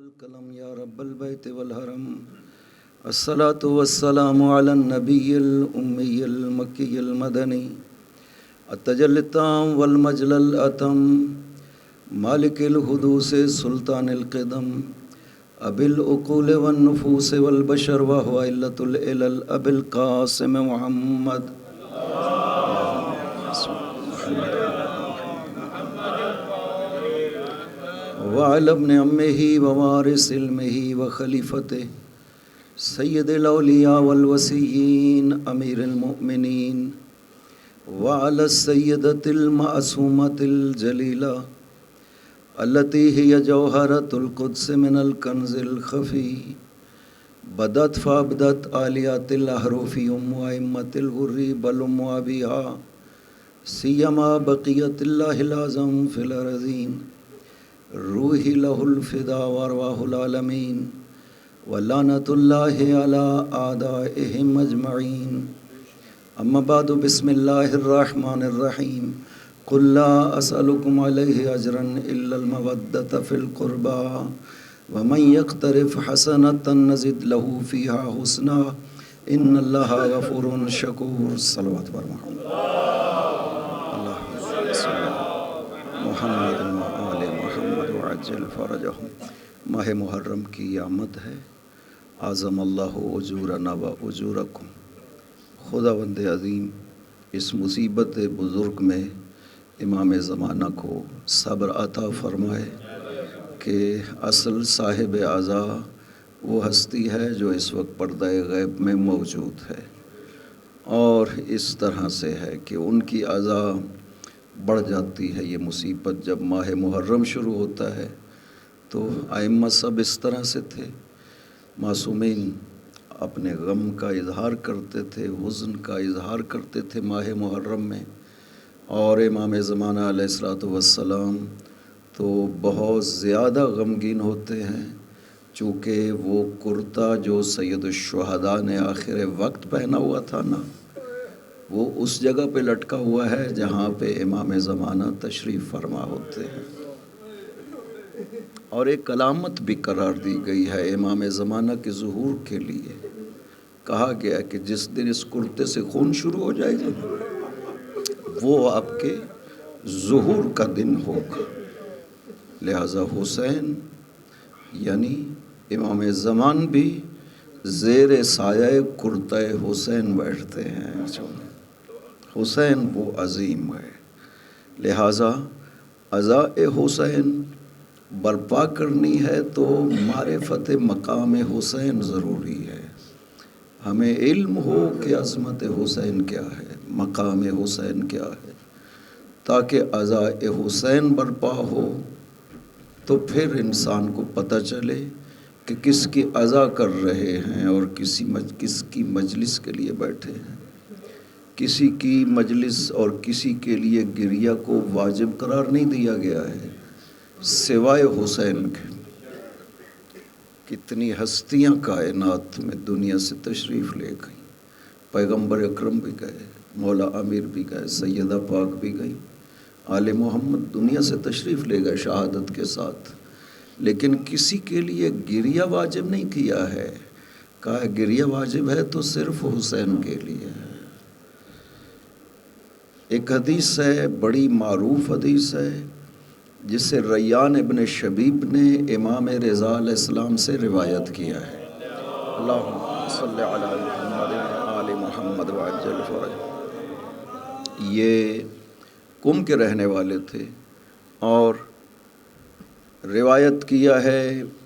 القلم یا رب البیت والحرم الصلاة والسلام علی النبی الامی المکی المدنی التجلی التام والمجل الاتم مالک الحدوث سلطان القدم ابی العقول والنفوس والبشر وهو علة العلل ابی القاسم محمد وعلى ابن عمه ووارث علمه وخليفته سيد الأولياء والوصيين أمير المؤمنين وعلى السيدة المعصومة الجليلة التي هي جوهرة القدس من الكنز الخفي بدت فابدت آليات الأحرف أم أئمة الغر بل أم أبيها سيما بقية الله الأعظم في الأرضين روحی لہ الفدا وارواح العالمین ولعنۃ اللہ علی اعدائہم اجمعین اما بعد بسم اللہ الرحمن الرحیم قل لا اسألکم علیہ اجرا الا المودۃ فی القربى ومن یقترف حسنۃ نزد لہ فیہا حسنا ان اللہ غفور شکور صلوات بر محمد محمد آل محمد وعجل فرجہم۔ ماہ محرم کی آمد ہے، اعظم اللہ اجورنا و اجورکم۔ خداوند عظیم اس مصیبت بزرگ میں امام زمانہ کو صبر عطا فرمائے کہ اصل صاحب عزا وہ ہستی ہے جو اس وقت پردہ غیب میں موجود ہے، اور اس طرح سے ہے کہ ان کی عزا بڑھ جاتی ہے۔ یہ مصیبت جب ماہ محرم شروع ہوتا ہے تو ائمہ سب اس طرح سے تھے، معصومین اپنے غم کا اظہار کرتے تھے، حزن کا اظہار کرتے تھے ماہ محرم میں، اور امام زمانہ علیہ الصلوۃ والسلام تو بہت زیادہ غمگین ہوتے ہیں، چونکہ وہ کرتا جو سید الشہداء نے آخر وقت پہنا ہوا تھا نا، وہ اس جگہ پہ لٹکا ہوا ہے جہاں پہ امام زمانہ تشریف فرما ہوتے ہیں، اور ایک علامت بھی قرار دی گئی ہے امام زمانہ کے ظہور کے لیے۔ کہا گیا کہ جس دن اس کرتے سے خون شروع ہو جائے گا وہ آپ کے ظہور کا دن ہوگا، لہذا حسین یعنی امام زمان بھی زیر سایہ کرتہ حسین بیٹھتے ہیں۔ حسین وہ عظیم ہے، لہٰذا عزاء حسین برپا کرنی ہے تو معرفت مقام حسین ضروری ہے۔ ہمیں علم ہو کہ عظمت حسین کیا ہے، مقام حسین کیا ہے، تاکہ عزاء حسین برپا ہو تو پھر انسان کو پتہ چلے کہ کس کی عزا کر رہے ہیں اور کس کی مجلس کے لیے بیٹھے ہیں۔ کسی کی مجلس اور کسی کے لیے گریہ کو واجب قرار نہیں دیا گیا ہے سوائے حسین کے۔ کتنی ہستیاں کائنات میں دنیا سے تشریف لے گئیں، پیغمبر اکرم بھی گئے، مولا امیر بھی گئے، سیدہ پاک بھی گئی، آل محمد دنیا سے تشریف لے گئے شہادت کے ساتھ، لیکن کسی کے لیے گریہ واجب نہیں کیا ہے۔ کہا گریہ واجب ہے تو صرف حسین کے لیے ہے۔ ایک حدیث ہے، بڑی معروف حدیث ہے، جسے ریان ابن شبیب نے امام رضا علیہ السلام سے روایت کیا ہے۔ اللہم صلی علی محمد آل محمد وعجل فرج۔ یہ قم کے رہنے والے تھے اور روایت کیا ہے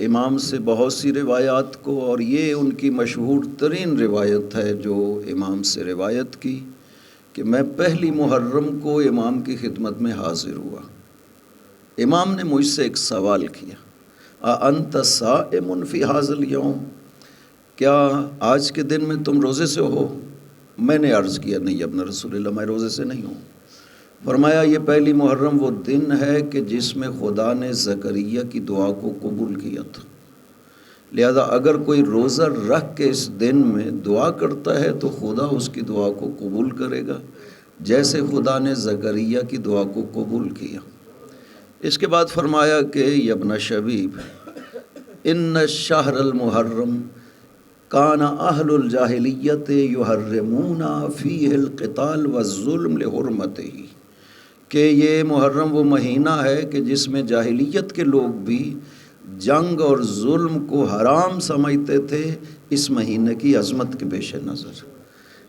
امام سے بہت سی روایات کو، اور یہ ان کی مشہور ترین روایت ہے جو امام سے روایت کی کہ میں پہلی محرم کو امام کی خدمت میں حاضر ہوا۔ امام نے مجھ سے ایک سوال کیا، انت صائم فی ھذا الیوم، کیا آج کے دن میں تم روزے سے ہو؟ میں نے عرض کیا نہیں ابن رسول اللہ، میں روزے سے نہیں ہوں۔ فرمایا یہ پہلی محرم وہ دن ہے کہ جس میں خدا نے زکریا کی دعا کو قبول کیا تھا، لہذا اگر کوئی روزہ رکھ کے اس دن میں دعا کرتا ہے تو خدا اس کی دعا کو قبول کرے گا، جیسے خدا نے زکریا کی دعا کو قبول کیا۔ اس کے بعد فرمایا کہ ابن شبیب، ان الشہر المحرم کان اہل الجاہلیت یحرمون فیہ القتال والظلم لحرمتہ، کہ یہ محرم وہ مہینہ ہے کہ جس میں جاہلیت کے لوگ بھی جنگ اور ظلم کو حرام سمجھتے تھے اس مہینے کی عظمت کے پیش نظر.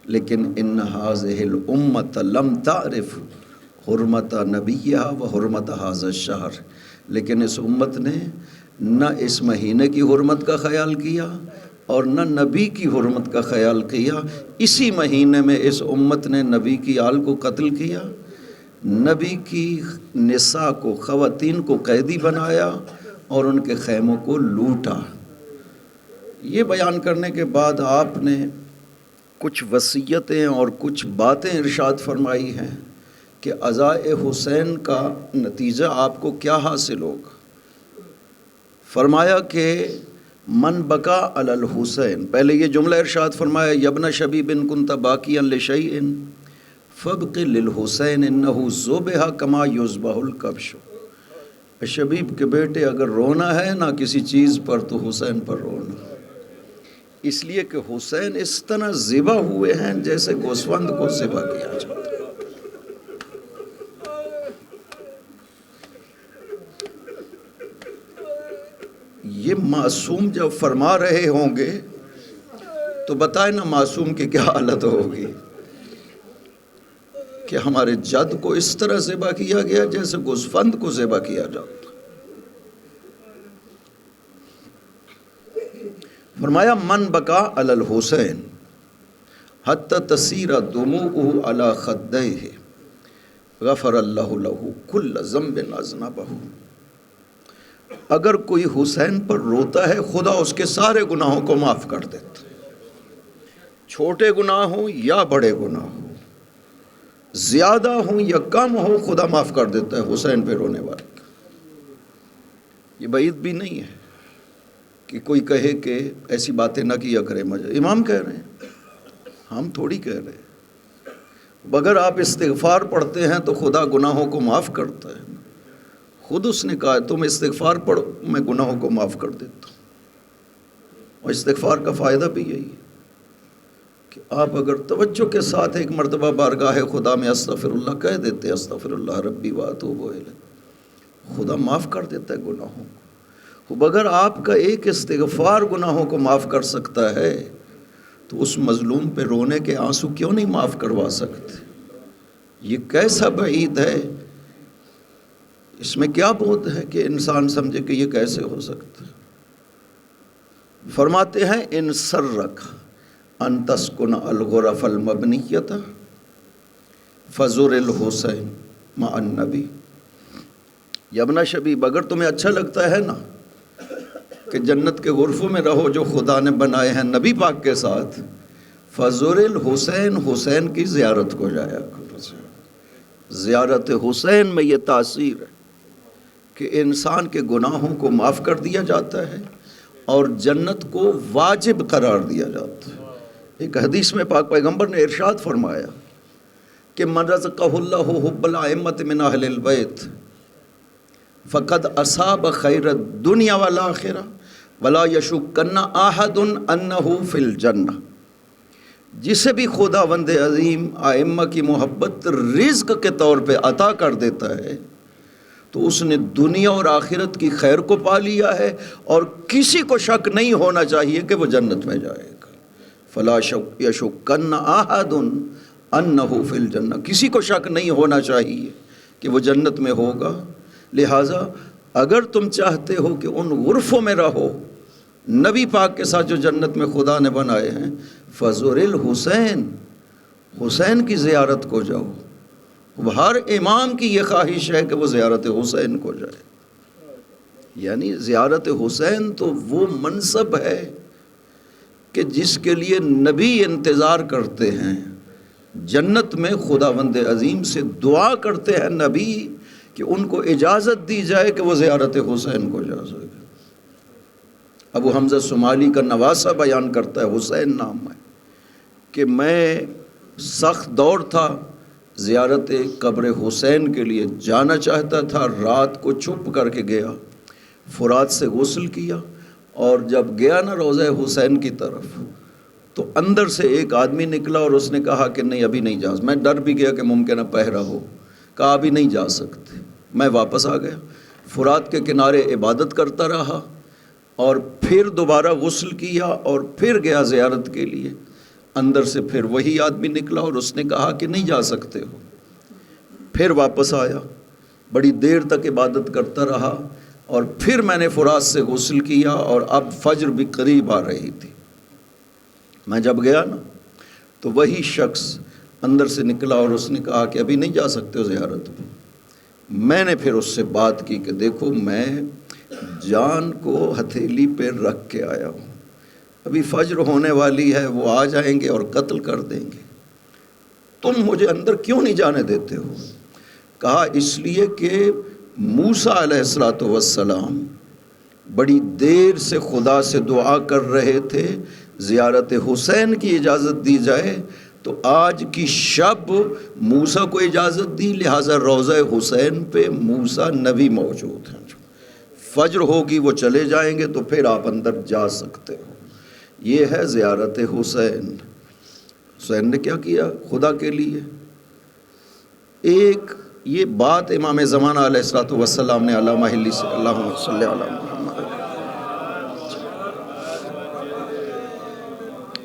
لیکن ان ہذہ الامۃ لم تعرف حرمت نبیہا و حرمت ھذا الشہر، لیکن اس امت نے نہ اس مہینے کی حرمت کا خیال کیا اور نہ نبی کی حرمت کا خیال کیا. اسی مہینے میں اس امت نے نبی کی آل کو قتل کیا، نبی کی نساء کو، خواتین کو قیدی بنایا اور ان کے خیموں کو لوٹا. یہ بیان کرنے کے بعد آپ نے کچھ وصیتیں اور کچھ باتیں ارشاد فرمائی ہیں کہ عزائے حسین کا نتیجہ آپ کو کیا حاصل ہوگا. فرمایا کہ من بقا علی الحسین، پہلے یہ جملہ ارشاد فرمایا یبن شبیب کنت باقیا لشیء فابق للحسین انہ ذبح کما یذبح الکبش. شبیب کے بیٹے اگر رونا ہے نہ کسی چیز پر تو حسین پر رونا، اس لیے کہ حسین اس طرح ذبح ہوئے ہیں جیسے گوسفند کو ذبح کیا جاتا ہے. یہ معصوم جب فرما رہے ہوں گے تو بتائیں نا معصوم کی کیا حالت ہوگی کہ ہمارے جد کو اس طرح ذبح کیا گیا جیسے گوسفند کو ذبح کیا جاتا. فرمایا من بقا علی الحسین حتی تسیر دموعہ علی خدیہ غفر اللہ لہ کل ذنب اذنبہ. اگر کوئی حسین پر روتا ہے خدا اس کے سارے گناہوں کو معاف کر دیتا، چھوٹے گناہ ہوں یا بڑے گناہ ہوں، زیادہ ہوں یا کم ہوں، خدا معاف کر دیتا ہے حسین پہ رونے والے کا. یہ بعید بھی نہیں ہے کہ کوئی کہے کہ ایسی باتیں نہ کیا کرے. مجھے امام کہہ رہے ہیں، ہم تھوڑی کہہ رہے ہیں. اگر آپ استغفار پڑھتے ہیں تو خدا گناہوں کو معاف کرتا ہے. خود اس نے کہا تم استغفار پڑھو میں گناہوں کو معاف کر دیتا ہوں. اور استغفار کا فائدہ بھی یہی ہے کہ آپ اگر توجہ کے ساتھ ایک مرتبہ بارگاہ خدا میں استغفر اللہ کہہ دیتے، استغفر اللہ ربی واتوب الیہ، خدا معاف کر دیتا ہے گناہوں کو. اگر آپ کا ایک استغفار گناہوں کو معاف کر سکتا ہے تو اس مظلوم پہ رونے کے آنسو کیوں نہیں معاف کروا سکتے؟ یہ کیسا بعید ہے، اس میں کیا بہت ہے کہ انسان سمجھے کہ یہ کیسے ہو سکتا ہے. فرماتے ہیں ان سرک ان تسکن الغرف المبنیۃ فزر الحسین مع النبی. یبن شبیب اگر تمہیں اچھا لگتا ہے نا کہ جنت کے غرفوں میں رہو جو خدا نے بنائے ہیں نبی پاک کے ساتھ، فزر الحسین، حسین کی زیارت کو جایا کرو. زیارت حسین میں یہ تاثیر ہے کہ انسان کے گناہوں کو معاف کر دیا جاتا ہے اور جنت کو واجب قرار دیا جاتا ہے. ایک حدیث میں پاک پیغمبر نے ارشاد فرمایا کہ من رزقہ اللہ حب الائمۃ من اہل البیت فقد اصاب خیر الدنیا والآخرہ ولا یشکن احد انہ فی الجنہ. جسے بھی خداوند عظیم ائمہ کی محبت رزق کے طور پہ عطا کر دیتا ہے تو اس نے دنیا اور آخرت کی خیر کو پا لیا ہے اور کسی کو شک نہیں ہونا چاہیے کہ وہ جنت میں جائے گا. فلا یشکن احد انہ فی الجنہ، کسی کو شک نہیں ہونا چاہیے کہ وہ جنت میں ہوگا. لہٰذا اگر تم چاہتے ہو کہ ان غرفوں میں رہو نبی پاک کے ساتھ جو جنت میں خدا نے بنائے ہیں، فزور الحسین، حسین کی زیارت کو جاؤ. ہر امام کی یہ خواہش ہے کہ وہ زیارت حسین کو جائے. یعنی زیارت حسین تو وہ منصب ہے کہ جس کے لیے نبی انتظار کرتے ہیں. جنت میں خداوند عظیم سے دعا کرتے ہیں نبی کہ ان کو اجازت دی جائے کہ وہ زیارت حسین کو جا سکے. ابو حمزہ صومالی کا نواسہ بیان کرتا ہے، حسین نام ہے، کہ میں سخت دور تھا، زیارت قبر حسین کے لیے جانا چاہتا تھا. رات کو چھپ کر کے گیا، فرات سے غسل کیا اور جب گیا نا روضہ حسین کی طرف تو اندر سے ایک آدمی نکلا اور اس نے کہا کہ نہیں ابھی نہیں جا، میں ڈر بھی گیا کہ ممکن ہے پہرا ہو، کہا ابھی نہیں جا سکتے۔ میں واپس آ گیا، فرات کے کنارے عبادت کرتا رہا اور پھر دوبارہ غسل کیا اور پھر گیا زیارت کے لیے۔ اندر سے پھر وہی آدمی نکلا اور اس نے کہا کہ نہیں جا سکتے ہو۔ پھر واپس آیا، بڑی دیر تک عبادت کرتا رہا اور پھر میں نے فرات سے غسل کیا اور اب فجر بھی قریب آ رہی تھی۔ میں جب گیا نا تو وہی شخص اندر سے نکلا اور اس نے کہا کہ ابھی نہیں جا سکتے ہو زیارت پہ۔ میں نے پھر اس سے بات کی کہ دیکھو میں جان کو ہتھیلی پہ رکھ کے آیا ہوں، ابھی فجر ہونے والی ہے، وہ آ جائیں گے اور قتل کر دیں گے، تم مجھے اندر کیوں نہیں جانے دیتے ہو؟ کہا اس لیے کہ موسیٰ علیہ السلام بڑی دیر سے خدا سے دعا کر رہے تھے زیارت حسین کی اجازت دی جائے، تو آج کی شب موسیٰ کو اجازت دی، لہٰذا روضہ حسین پہ موسیٰ نبی موجود ہیں، فجر ہوگی وہ چلے جائیں گے تو پھر آپ اندر جا سکتے ہو۔ یہ ہے زیارت حسین۔ حسین نے کیا کیا خدا کے لیے؟ ایک یہ بات امام زمانہ علیہ السلام نے علامہ ہلی سے، اللہم صلی علی محمد،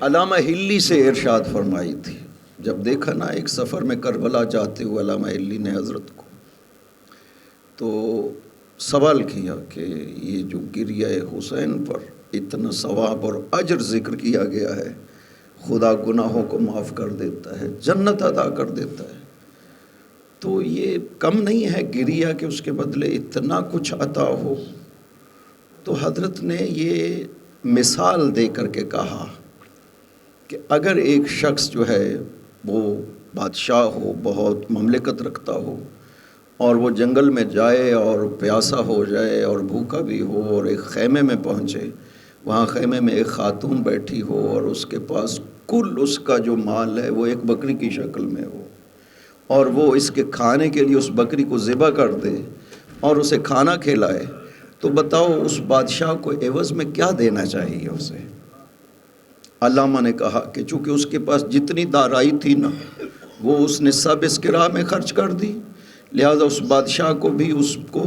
علامہ ہلی سے ارشاد فرمائی تھی۔ جب دیکھا نا ایک سفر میں کربلا جاتے ہوئے علامہ ہلی نے حضرت کو، تو سوال کیا کہ یہ جو گریہ حسین پر اتنا ثواب اور اجر ذکر کیا گیا ہے، خدا گناہوں کو معاف کر دیتا ہے، جنت عطا کر دیتا ہے، تو یہ کم نہیں ہے گریہ کہ اس کے بدلے اتنا کچھ عطا ہو؟ تو حضرت نے یہ مثال دے کر کے کہا کہ اگر ایک شخص جو ہے وہ بادشاہ ہو، بہت مملکت رکھتا ہو، اور وہ جنگل میں جائے اور پیاسا ہو جائے اور بھوکا بھی ہو اور ایک خیمے میں پہنچے، وہاں خیمے میں ایک خاتون بیٹھی ہو اور اس کے پاس کل اس کا جو مال ہے وہ ایک بکری کی شکل میں ہو، اور وہ اس کے کھانے کے لیے اس بکری کو ذبح کر دے اور اسے کھانا کھلائے، تو بتاؤ اس بادشاہ کو عوض میں کیا دینا چاہیے اسے؟ علامہ نے کہا کہ چونکہ اس کے پاس جتنی دارائی تھی نا وہ اس نے سب اس کی راہ میں خرچ کر دی، لہذا اس بادشاہ کو بھی اس کو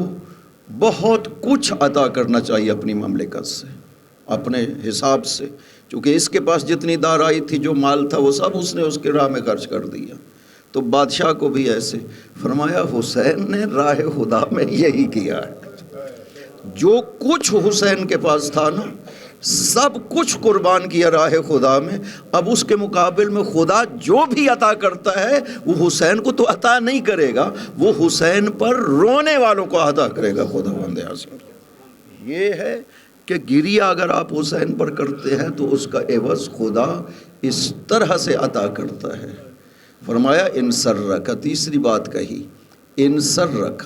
بہت کچھ عطا کرنا چاہیے اپنی مملکت سے، اپنے حساب سے، چونکہ اس کے پاس جتنی دارائی تھی، جو مال تھا، وہ سب اس نے اس کے راہ میں خرچ کر دیا۔ تو بادشاہ کو بھی ایسے فرمایا حسین نے راہ خدا میں یہی کیا ہے، جو کچھ حسین کے پاس تھا نا سب کچھ قربان کیا راہ خدا میں، اب اس کے مقابل میں خدا جو بھی عطا کرتا ہے وہ حسین کو تو عطا نہیں کرے گا، وہ حسین پر رونے والوں کو عطا کرے گا خدا بند اعظم۔ یہ ہے کہ گریہ اگر آپ حسین پر کرتے ہیں تو اس کا عوض خدا اس طرح سے عطا کرتا ہے۔ فرمایا ان سرک، تیسری بات کہی، ان سرک،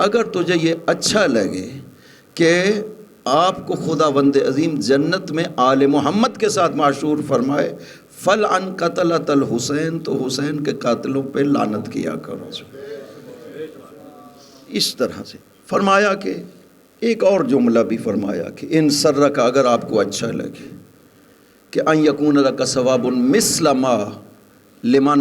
اگر تجھے یہ اچھا لگے کہ آپ کو خدا بند عظیم جنت میں آل محمد کے ساتھ معشور فرمائے، فلعن قتلۃ الحسین، تو حسین کے قاتلوں پہ لعنت کیا کرو۔ اس طرح سے فرمایا کہ ایک اور جملہ بھی فرمایا کہ ان سرک، اگر آپ کو اچھا لگے کہ ان یکون لک ثواب مثل ما لمن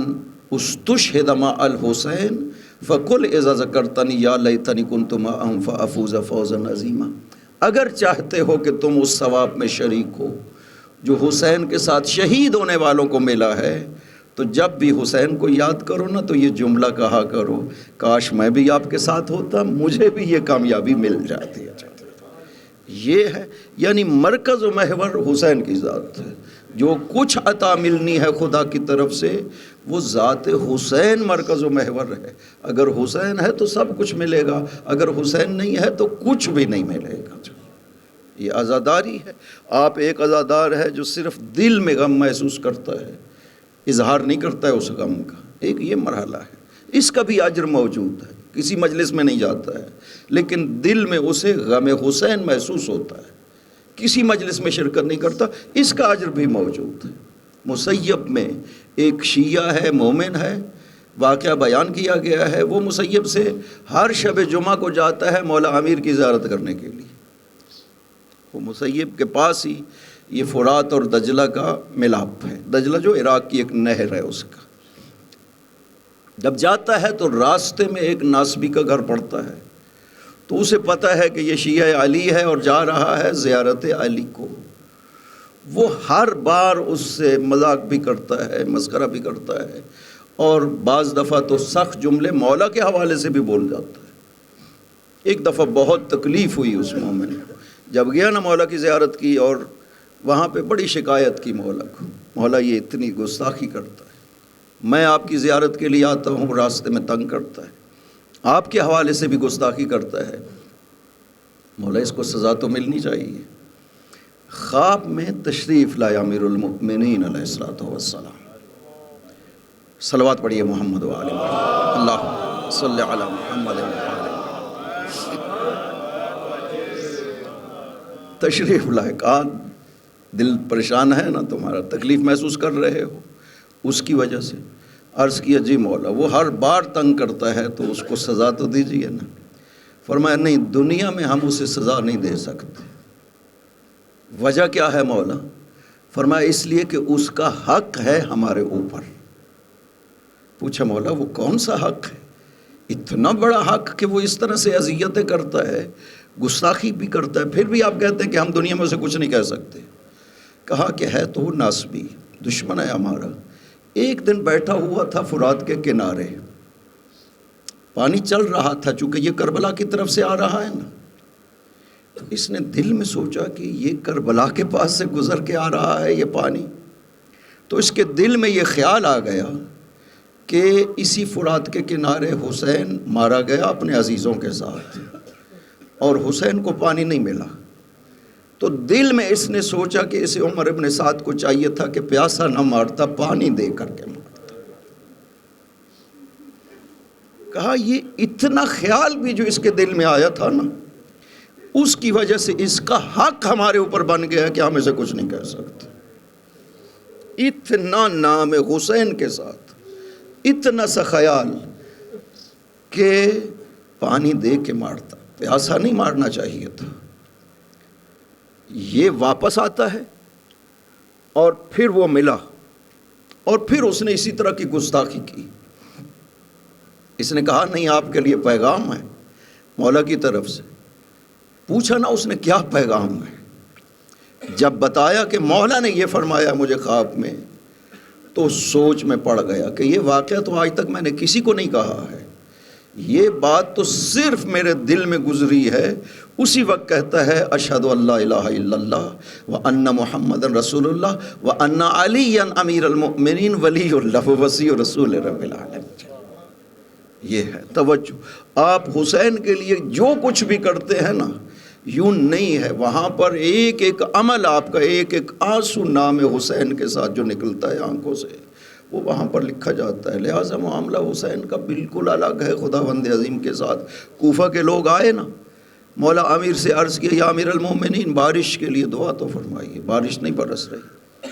استشہد مع الحسین فقل اذا ذکرتنی یا لیتنی کنت معهم فافوز فوزا عظیما، اگر چاہتے ہو کہ تم اس ثواب میں شریک ہو جو حسین کے ساتھ شہید ہونے والوں کو ملا ہے، تو جب بھی حسین کو یاد کرو نا تو یہ جملہ کہا کرو، کاش میں بھی آپ کے ساتھ ہوتا، مجھے بھی یہ کامیابی مل جاتی ہے۔ یہ ہے یعنی مرکز و محور حسین کی ذات ہے، جو کچھ عطا ملنی ہے خدا کی طرف سے وہ ذات حسین مرکز و محور ہے۔ اگر حسین ہے تو سب کچھ ملے گا، اگر حسین نہیں ہے تو کچھ بھی نہیں ملے گا۔ یہ عزاداری ہے۔ آپ ایک عزادار ہے جو صرف دل میں غم محسوس کرتا ہے، اظہار نہیں کرتا ہے اس غم کا، ایک یہ مرحلہ ہے، اس کا بھی اجر موجود ہے، کسی مجلس میں نہیں جاتا ہے لیکن دل میں اسے غم حسین محسوس ہوتا ہے، کسی مجلس میں شرکت نہیں کرتا، اس کا اجر بھی موجود ہے۔ مسیب میں ایک شیعہ ہے، مومن ہے، واقعہ بیان کیا گیا ہے، وہ مسیب سے ہر شب جمعہ کو جاتا ہے مولا امیر کی زیارت کرنے کے لیے، وہ مسیب کے پاس ہی یہ فرات اور دجلہ کا ملاپ ہے. دجلہ جو عراق کی ایک نہر ہے اس کا. جب جاتا ہے تو راستے میں ایک ناسبی کا گھر پڑتا ہے, تو اسے پتہ ہے کہ یہ شیعہ علی ہے اور جا رہا ہے زیارت علی کو. وہ ہر بار اس سے مذاق بھی کرتا ہے, مسخرہ بھی کرتا ہے, اور بعض دفعہ تو سخت جملے مولا کے حوالے سے بھی بول جاتا ہے. ایک دفعہ بہت تکلیف ہوئی اس مومن کو, جب گیا نا مولا کی زیارت کی, اور وہاں پہ بڑی شکایت کی مولا کو, مولا یہ اتنی گستاخی کرتا ہے, میں آپ کی زیارت کے لیے آتا ہوں, راستے میں تنگ کرتا ہے, آپ کے حوالے سے بھی گستاخی کرتا ہے, مولا اس کو سزا تو ملنی چاہیے. خواب میں تشریف لائے امیر المؤمنین علیہ الصلوۃ والسلام. صلوات پڑھیے محمد و آل محمد, اللہ صلی علی محمد و آل. تشریف لائے, کہا دل پریشان ہے نا تمہارا, تکلیف محسوس کر رہے ہو, اس کی وجہ سے. عرض کیا جی مولا, وہ ہر بار تنگ کرتا ہے تو اس کو سزا تو دیجیے نا. فرمایا نہیں, دنیا میں ہم اسے سزا نہیں دے سکتے. وجہ کیا ہے مولا؟ فرمایا اس لیے کہ اس کا حق ہے ہمارے اوپر. پوچھا مولا وہ کون سا حق ہے؟ اتنا بڑا حق کہ وہ اس طرح سے اذیتیں کرتا ہے, گستاخی بھی کرتا ہے, پھر بھی آپ کہتے ہیں کہ ہم دنیا میں اسے کچھ نہیں کہہ سکتے. کہا کہ ہے تو وہ ناسبی, دشمن ہے ہمارا. ایک دن بیٹھا ہوا تھا فرات کے کنارے, پانی چل رہا تھا, چونکہ یہ کربلا کی طرف سے آ رہا ہے نا, تو اس نے دل میں سوچا کہ یہ کربلا کے پاس سے گزر کے آ رہا ہے یہ پانی. تو اس کے دل میں یہ خیال آ گیا کہ اسی فرات کے کنارے حسین مارا گیا اپنے عزیزوں کے ساتھ, اور حسین کو پانی نہیں ملا. تو دل میں اس نے سوچا کہ اسے عمر ابن سعد کو چاہیے تھا کہ پیاسا نہ مارتا, پانی دے کر کے مارتا. کہا یہ اتنا خیال بھی جو اس کے دل میں آیا تھا نا, اس کی وجہ سے اس کا حق ہمارے اوپر بن گیا کہ ہم اسے کچھ نہیں کہہ سکتے. اتنا نام حسین کے ساتھ اتنا سا خیال کہ پانی دے کے مارتا, پیاسا نہیں مارنا چاہیے تھا. یہ واپس آتا ہے اور پھر وہ ملا, اور پھر اس نے اسی طرح کی گستاخی کی. اس نے کہا نہیں آپ کے لیے پیغام ہے مولا کی طرف سے. پوچھا نا اس نے کیا پیغام ہے. جب بتایا کہ مولا نے یہ فرمایا مجھے خواب میں, تو سوچ میں پڑ گیا کہ یہ واقعہ تو آج تک میں نے کسی کو نہیں کہا ہے, یہ بات تو صرف میرے دل میں گزری ہے. اسی وقت کہتا ہے اشہد ان لا الہ الا اللہ وان محمد رسول اللہ وان علی امیر المؤمنین ولی اللہ وصی رسول رب العالمین. یہ ہے توجہ. آپ حسین کے لیے جو کچھ بھی کرتے ہیں نا, یوں نہیں ہے, وہاں پر ایک ایک عمل آپ کا, ایک ایک آنسو نام حسین کے ساتھ جو نکلتا ہے آنکھوں سے, وہ وہاں پر لکھا جاتا ہے. لہٰذا معاملہ حسین کا بالکل الگ ہے خداوند عظیم کے ساتھ. کوفہ کے لوگ آئے نا, مولا امیر سے عرض کیا یا امیر المومنین بارش کے لیے دعا تو فرمائیے, بارش نہیں برس رہی.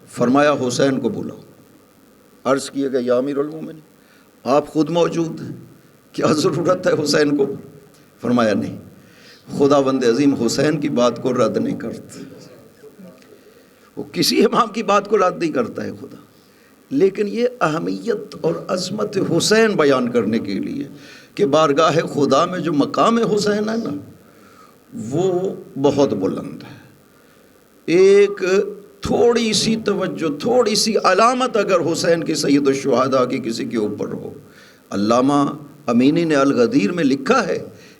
فرمایا حسین کو بلاؤ. عرض کیا کہ یا امیر المومنین آپ خود موجود ہیں, کیا ضرورت ہے حسین کو؟ فرمایا نہیں, خداوند عظیم حسین کی بات کو رد نہیں کرتے, وہ کسی امام کی بات کو رد نہیں کرتا ہے خدا. لیکن یہ اہمیت اور عظمت حسین بیان کرنے کے لیے کہ بارگاہ خدا میں جو مقام حسین ہے نا, وہ بہت بلند ہے. ایک تھوڑی سی توجہ, تھوڑی سی علامت اگر حسین کی سید الشہداء کی کسی کے اوپر ہو. علامہ امینی نے الغدیر میں لکھا ہے,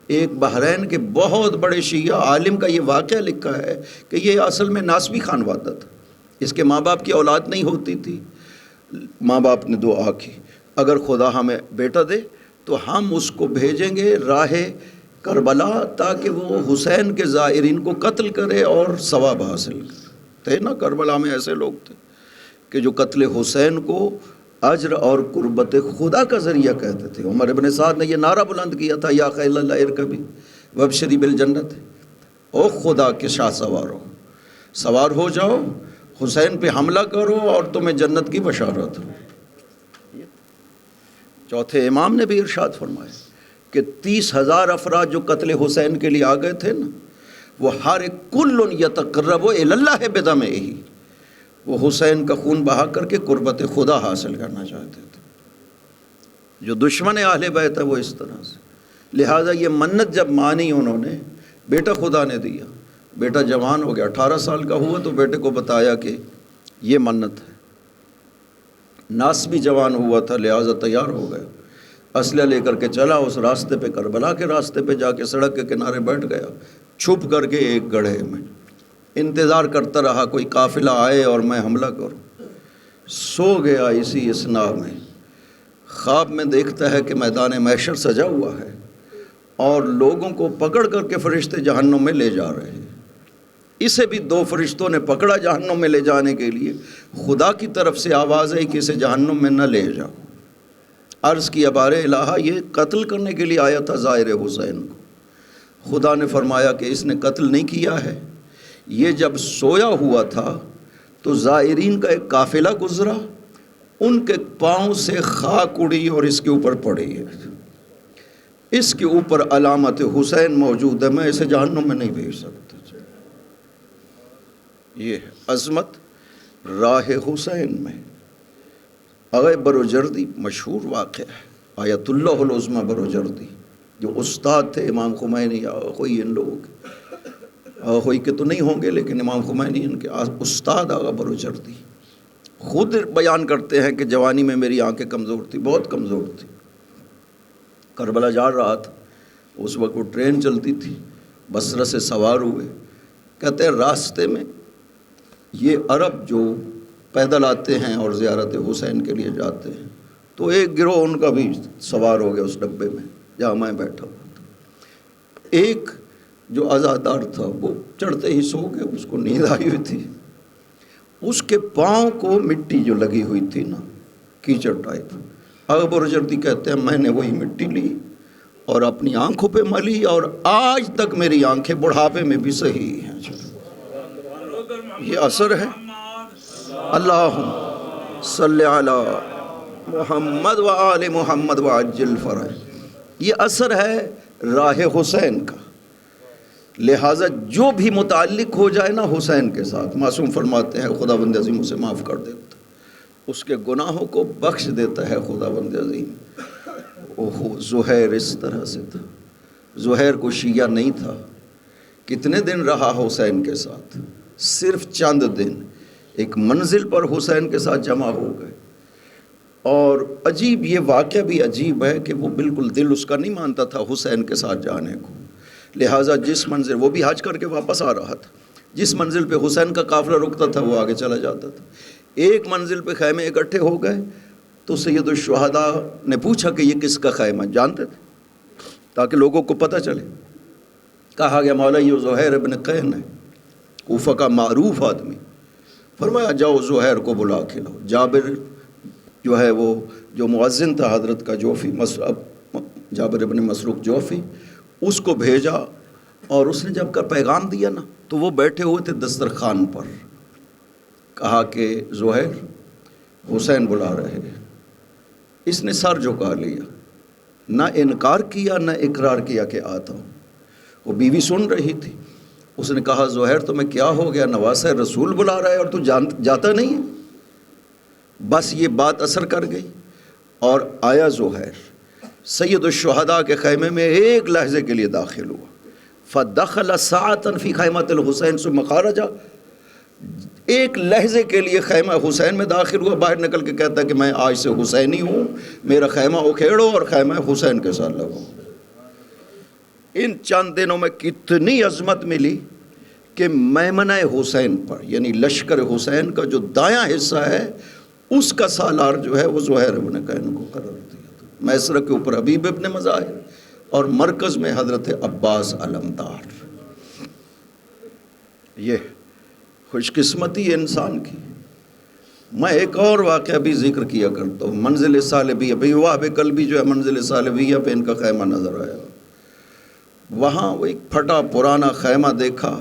ایک بحرین کے بہت بڑے شیعہ عالم کا یہ واقعہ لکھا ہے کہ یہ اصل میں ناسبی خانوادہ تھا. اس کے ماں باپ کی اولاد نہیں ہوتی تھی. ماں باپ نے دعا کی اگر خدا ہمیں بیٹا دے تو ہم اس کو بھیجیں گے راہ کربلا تاکہ وہ حسین کے زائرین کو قتل کرے اور ثواب حاصل کرے. نا کربلا میں ایسے لوگ تھے کہ جو قتل حسین کو اجر اور قربت خدا کا ذریعہ کہتے تھے. عمر ابن سعد نے یہ نعرہ بلند کیا تھا یا خیل اللہ ارکبی وابشری بالجنت, او خدا کے شاہ سوار ہو جاؤ, حسین پہ حملہ کرو اور تمہیں جنت کی بشارت ہو. چوتھے امام نے بھی ارشاد فرمایا کہ 30,000 افراد جو قتل حسین کے لیے آ گئے تھے نا, وہ ہر کل یتقرب الی اللہ بدمہ، وہ حسین کا خون بہا کر کے قربت خدا حاصل کرنا چاہتے تھے۔ جو دشمن اہل بیت ہے وہ اس طرح سے، لہٰذا یہ منت جب مانی انہوں نے، بیٹا خدا نے دیا، بیٹا جوان ہو گیا، 18 سال کا ہوا تو بیٹے کو بتایا کہ یہ منت ہے۔ ناس بھی جوان ہوا تھا لہٰذا تیار ہو گیا، اسلحہ لے کر کے چلا اس راستے پہ، کربلا کے راستے پہ جا کے سڑک کے کنارے بیٹھ گیا، چھپ کر کے ایک گڑھے میں انتظار کرتا رہا کوئی قافلہ آئے اور میں حملہ کروں۔ سو گیا اسی اسنا میں، خواب میں دیکھتا ہے کہ میدان محشر سجا ہوا ہے اور لوگوں کو پکڑ کر کے فرشتے جہنم میں لے جا رہے ہیں۔ اسے بھی 2 فرشتوں نے پکڑا جہنم میں لے جانے کے لیے، خدا کی طرف سے آواز ہے کہ اسے جہنم میں نہ لے جاؤ۔ عرض کیا بار الہ، یہ قتل کرنے کے لیے آیا تھا زائر حسین کو۔ خدا نے فرمایا کہ اس نے قتل نہیں کیا ہے، یہ جب سویا ہوا تھا تو زائرین کا ایک قافلہ گزرا، ان کے پاؤں سے خاک اڑی اور اس کے اوپر پڑی ہے، اس کے اوپر علامت حسین موجود ہے، میں اسے جہنم میں نہیں بھیج سکتا۔ یہ عظمت راہ حسین میں۔ آغا بروجردی مشہور واقعہ ہے، آیت اللہ العظمیٰ بروجردی جو استاد تھے امام خمینی، کوئی ان لوگوں کے کوئی کے تو نہیں ہوں گے لیکن امام خمینی ان کے استاد آغا بروجردی خود بیان کرتے ہیں کہ جوانی میں میری آنکھیں کمزور تھی، بہت کمزور تھی، کربلا جا رہا تھا، اس وقت وہ ٹرین چلتی تھی، بصرہ سے سوار ہوئے، کہتے ہیں راستے میں یہ عرب جو پیدل آتے ہیں اور زیارت حسین کے لیے جاتے ہیں، تو ایک گروہ ان کا بھی سوار ہو گیا اس ڈبے میں جہاں میں بیٹھا ہوا تھا۔ ایک جو عزادار تھا وہ چڑھتے ہی سو گیا، اس کو نیند آئی ہوئی تھی، اس کے پاؤں کو مٹی جو لگی ہوئی تھی نا، کیچڑ ٹائپ، ابو رجردی کہتے ہیں میں نے وہی مٹی لی اور اپنی آنکھوں پہ ملی، اور آج تک میری آنکھیں بڑھاپے میں بھی صحیح ہیں۔ یہ اثر ہے اللہم صلی علی محمد و آل محمد و عجل فرج، یہ اثر ہے راہ حسین کا۔ لہٰذا جو بھی متعلق ہو جائے نا حسین کے ساتھ، معصوم فرماتے ہیں خدا بند عظیم اسے معاف کر دیتا، اس کے گناہوں کو بخش دیتا ہے خدا بند عظیم۔ اوہ زہیر اس طرح سے تھا، زہیر کو شیعہ نہیں تھا، کتنے دن رہا حسین کے ساتھ، صرف چند دن، ایک منزل پر حسین کے ساتھ جمع ہو گئے۔ اور عجیب یہ واقعہ بھی عجیب ہے کہ وہ بالکل دل اس کا نہیں مانتا تھا حسین کے ساتھ جانے کو، لہٰذا جس منزل، وہ بھی حج کر کے واپس آ رہا تھا، جس منزل پہ حسین کا قافلہ رکتا تھا وہ آگے چلا جاتا تھا۔ ایک منزل پہ خیمے اکٹھے ہو گئے تو سید الشہداء نے پوچھا کہ یہ کس کا خیمہ، جانتے تھے تاکہ لوگوں کو پتہ چلے۔ کہا گیا مولا یہ زہیر ابن قین ہے، کوفہ کا معروف آدمی۔ فرمایا جاؤ زہیر کو بلا کے لاؤ۔ جابر جو ہے وہ جو مؤذن تھا حضرت کا جوفی، جابر ابن مسروق جوفی، اس کو بھیجا، اور اس نے جب کا پیغام دیا نا تو وہ بیٹھے ہوئے تھے دسترخوان پر۔ کہا کہ زہیر حسین بلا رہے ہیں۔ اس نے سر جھکا لیا، نہ انکار کیا نہ اقرار کیا کہ آتا ہوں۔ وہ بیوی سن رہی تھی، اس نے کہا زہیر تمہیں کیا ہو گیا، نواسہ رسول بلا رہا ہے اور تو جاتا نہیں ہے؟ بس یہ بات اثر کر گئی اور آیا زہیر، سید الشہداء کے خیمے میں ایک لحظے کے لیے داخل ہوا۔ فدخل ساعۃ فی خیمۃ الحسین ثم خرج، ایک لحظے کے لیے خیمہ حسین میں داخل ہوا، باہر نکل کے کہتا کہ میں آج سے حسینی ہوں، میرا خیمہ اکھیڑو اور خیمہ حسین کے ساتھ لگو۔ ان چند دنوں میں کتنی عظمت ملی کہ میمنہ حسین پر، یعنی لشکر حسین کا جو دایاں حصہ ہے اس کا سالار جو ہے وہ زہیر ابن قین کو قرار دیا تھا۔ میسرہ کے اوپر حبیب ابن مظاہر اور مرکز میں حضرت عباس علمدار۔ یہ خوش قسمتی انسان کی۔ میں ایک اور واقعہ بھی ذکر کیا کرتا ہوں، منزل سالبیہ، بھئی وہاب قلبی جو ہے منزل سالبیہ پہ ان کا خیمہ نظر آیا، وہاں وہ ایک پھٹا پرانا خیمہ دیکھا،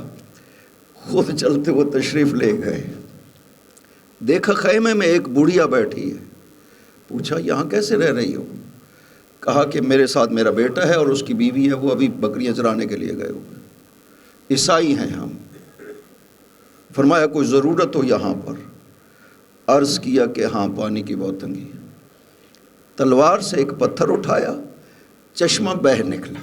خود چلتے وہ تشریف لے گئے، دیکھا خیمے میں ایک بڑھیا بیٹھی ہے، پوچھا یہاں کیسے رہ رہی ہو؟ کہا کہ میرے ساتھ میرا بیٹا ہے اور اس کی بیوی ہے، وہ ابھی بکریاں چرانے کے لیے گئے ہوئے۔ عیسائی ہیں ہم. فرمایا کوئی ضرورت ہو یہاں پر؟ عرض کیا کہ ہاں پانی کی بہت تنگی ہے. تلوار سے ایک پتھر اٹھایا, چشمہ بہہ نکلا.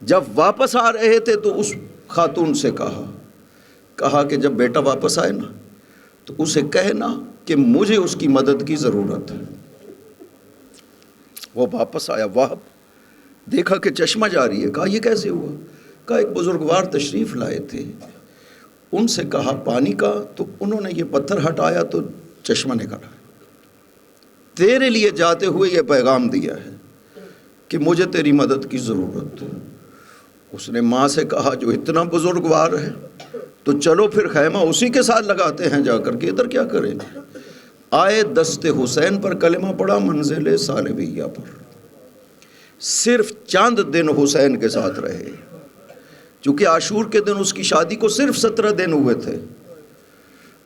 جب واپس آ رہے تھے تو اس خاتون سے کہا کہ جب بیٹا واپس آئے نا تو اسے کہنا کہ مجھے اس کی مدد کی ضرورت ہے. وہ واپس آیا, واہ دیکھا کہ چشمہ جاری ہے. کہا یہ کیسے ہوا؟ کہا ایک بزرگوار تشریف لائے تھے, ان سے کہا پانی کا, تو انہوں نے یہ پتھر ہٹایا تو چشمہ نکلا. تیرے لیے جاتے ہوئے یہ پیغام دیا ہے کہ مجھے تیری مدد کی ضرورت ہے. اس نے ماں سے کہا جو اتنا بزرگوار ہے تو چلو پھر خیمہ اسی کے ساتھ لگاتے ہیں جا کر کے, ادھر کیا کریں گے. آئے دست حسین پر کلمہ پڑھا, منزل سالبیہ پر. صرف چند دن حسین کے ساتھ رہے, چونکہ عاشور کے دن اس کی شادی کو صرف 17 دن ہوئے تھے,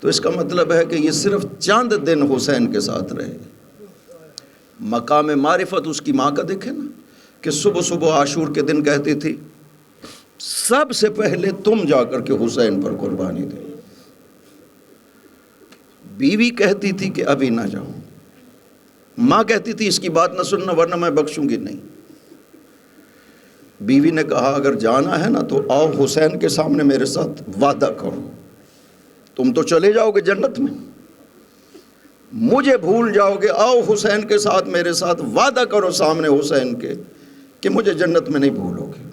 تو اس کا مطلب ہے کہ یہ صرف چند دن حسین کے ساتھ رہے. مقام معرفت اس کی ماں کا دیکھیں نا, کہ صبح صبح عاشور کے دن کہتی تھی سب سے پہلے تم جا کر کے حسین پر قربانی دے. بیوی کہتی تھی کہ ابھی نہ جاؤں, ماں کہتی تھی اس کی بات نہ سننا ورنہ میں بخشوں گی نہیں. بیوی نے کہا اگر جانا ہے نا تو آؤ حسین کے سامنے میرے ساتھ وعدہ کرو, تم تو چلے جاؤ گے جنت میں, مجھے بھول جاؤ گے, آؤ حسین کے ساتھ میرے ساتھ وعدہ کرو سامنے حسین کے کہ مجھے جنت میں نہیں بھولو گے.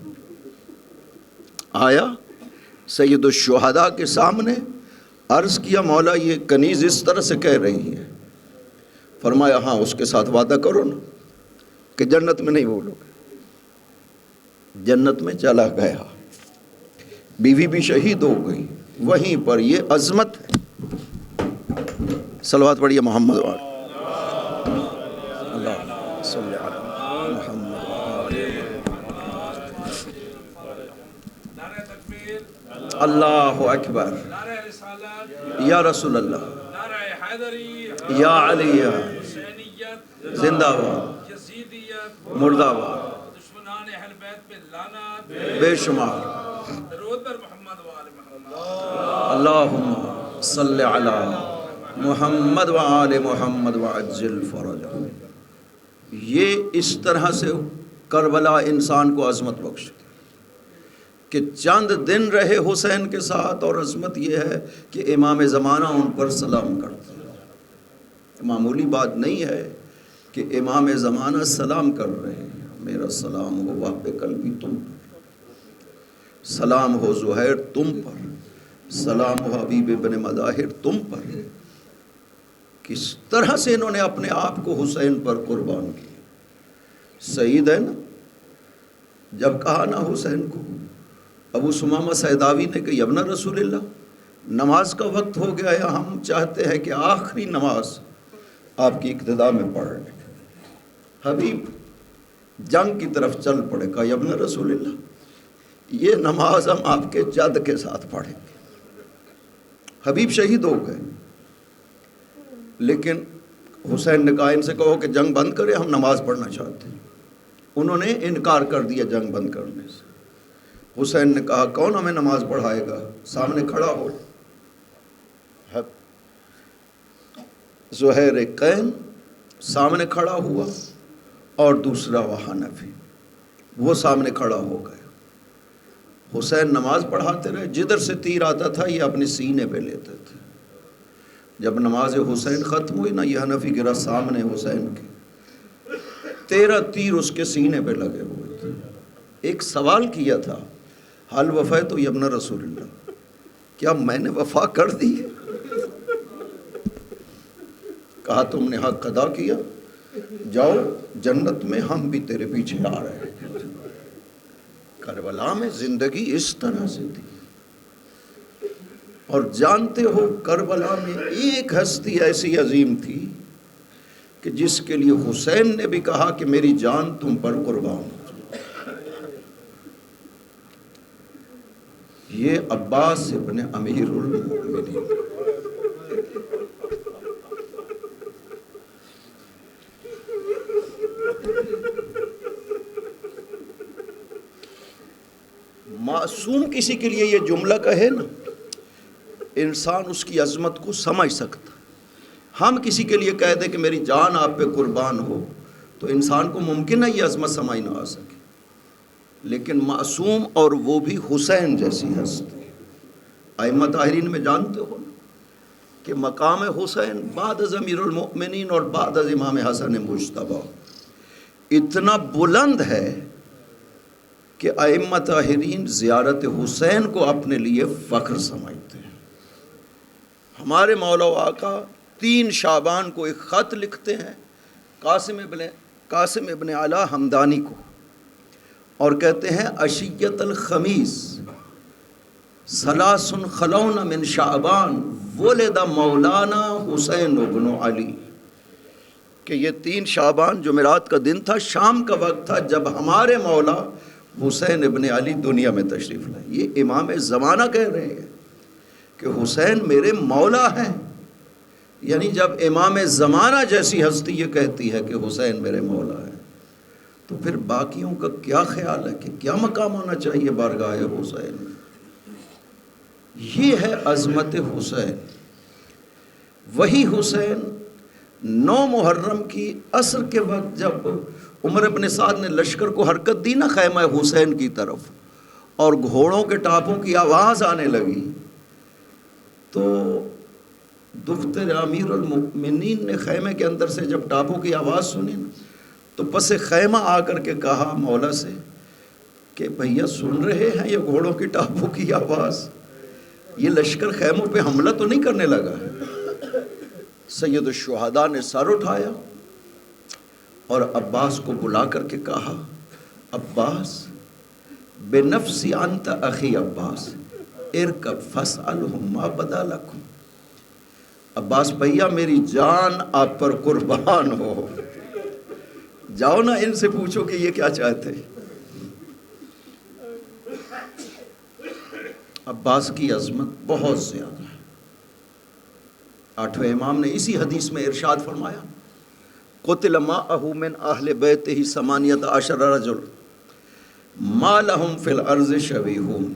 آیا سید الشہداء کے سامنے, عرض کیا مولا یہ کنیز اس طرح سے کہہ رہی ہے. فرمایا ہاں اس کے ساتھ وعدہ کرو نا کہ جنت میں نہیں بھولو گے. جنت میں چلا گیا, بیوی بھی شہید ہو گئی. وہیں پر یہ عظمت ہے. صلوات پڑھیے محمد وعلى اللہ صلی علی محمد وعلى اللہ اکبر. یا رسول اللہ, یا علی, زندہ باد, مردہ باد, بے شمار. اللہم صلی علی محمد وآل محمد وعجل فرجہ. یہ اس طرح سے کربلا انسان کو عظمت بخشتی کہ چند دن رہے حسین کے ساتھ, اور عظمت یہ ہے کہ امام زمانہ ان پر سلام کرتے ہیں. معمولی بات نہیں ہے کہ امام زمانہ سلام کر رہے ہیں. میرا سلام ہو وہب قلبی تم پر, سلام ہو زہیر تم پر, سلام ہو حبیب ابن مظاہر تم پر. کس طرح سے انہوں نے اپنے آپ کو حسین پر قربان کیا. سعید ہے نا, جب کہا نا حسین کو, ابو سمامہ سیداوی نے کہ ابن رسول اللہ نماز کا وقت ہو گیا ہے, ہم چاہتے ہیں کہ آخری نماز آپ کی اقتداء میں پڑھ لیں. حبیب جنگ کی طرف چل پڑے, کہا ابن رسول اللہ یہ نماز ہم آپ کے جد کے ساتھ پڑھیں گے. حبیب شہید ہو گئے, لیکن حسین نے کہا ان سے کہو کہ جنگ بند کرے, ہم نماز پڑھنا چاہتے ہیں. انہوں نے انکار کر دیا جنگ بند کرنے سے. حسین نے کہا کون ہمیں نماز پڑھائے گا, سامنے کھڑا ہو. زہیر قین سامنے کھڑا ہوا, اور دوسرا وہ حنفی, وہ سامنے کھڑا ہو گیا. حسین نماز پڑھاتے رہے, جدھر سے تیر آتا تھا یہ اپنے سینے پہ لیتے تھے. جب نماز حسین ختم ہوئی نا, یہ حنفی گرا سامنے حسین کے, 13 تیر اس کے سینے پہ لگے ہوئے تھے. ایک سوال کیا تھا, حل وفیت یا ابن رسول اللہ, کیا میں نے وفا کر دی؟ کہا تم نے حق ادا کیا, جاؤ جنت میں ہم بھی تیرے پیچھے آ رہے ہیں. کربلا میں زندگی اس طرح سے تھی. اور جانتے ہو کربلا میں ایک ہستی ایسی عظیم تھی کہ جس کے لیے حسین نے بھی کہا کہ میری جان تم پر قربان ہو. یہ عباس ابن امیر المؤمنین. معصوم کسی کے لیے یہ جملہ کہے نا، انسان اس کی عظمت کو سمجھ سکتا۔ ہم کسی کے لیے کہہ دیں کہ میری جان آپ پہ قربان ہو، تو انسان کو ممکن ہے یہ عظمت سمجھ نہ آ سکے، لیکن معصوم اور وہ بھی حسین جیسی ہستی۔ ائمہ طاہرین میں جانتے ہو کہ مقام حسین بعد از امیر المؤمنین اور بعد از امام حسن مجتبی اتنا بلند ہے کہ ائمہ طاہرین زیارت حسین کو اپنے لیے فخر سمجھتے ہیں۔ ہمارے مولا و آقا 3 شعبان کو ایک خط لکھتے ہیں قاسم ابن علا ہمدانی کو، اور کہتے ہیں عشیت الخمیس ثلاث خلون من شعبان ولد مولانا حسین بن علی، کہ یہ 3 شعبان جمعرات کا دن تھا، شام کا وقت تھا، جب ہمارے مولا حسین ابن علی دنیا میں تشریف لائے۔ یہ امام زمانہ کہہ رہے ہیں کہ حسین میرے مولا ہیں، یعنی جب امام زمانہ جیسی ہستی یہ کہتی ہے کہ حسین میرے مولا ہیں، تو پھر باقیوں کا کیا خیال ہے کہ کیا مقام ہونا چاہیے بارگاہ حسین میں۔ یہ ہے عظمت حسین۔ وہی حسین 9 محرم کی عصر کے وقت جب عمر بن سعد نے لشکر کو حرکت دی نا خیمہ حسین کی طرف، اور گھوڑوں کے ٹاپوں کی آواز آنے لگی، تو دختر امیر المؤمنین نے خیمے کے اندر سے جب ٹاپوں کی آواز سنی نا، تو پس خیمہ آ کر کے کہا مولا سے کہ بھیا سن رہے ہیں یہ گھوڑوں کی ٹاپوں کی آواز، یہ لشکر خیموں پہ حملہ تو نہیں کرنے لگا؟ سید الشہداء نے سر اٹھایا اور عباس کو بلا کر کے کہا، عباس بنفسی انت اخی عباس ارکب فاسألہم ما بدا لکم، عباس بھیا میری جان آپ پر قربان ہو، جاؤ نا ان سے پوچھو کہ یہ کیا چاہتے ہیں۔ عباس کی عظمت بہت زیادہ ہے۔ 8ویں امام نے اسی حدیث میں ارشاد فرمایا، قتل معه من اہل بیتہ 18 رجل ما لهم فی الارض شبیہون،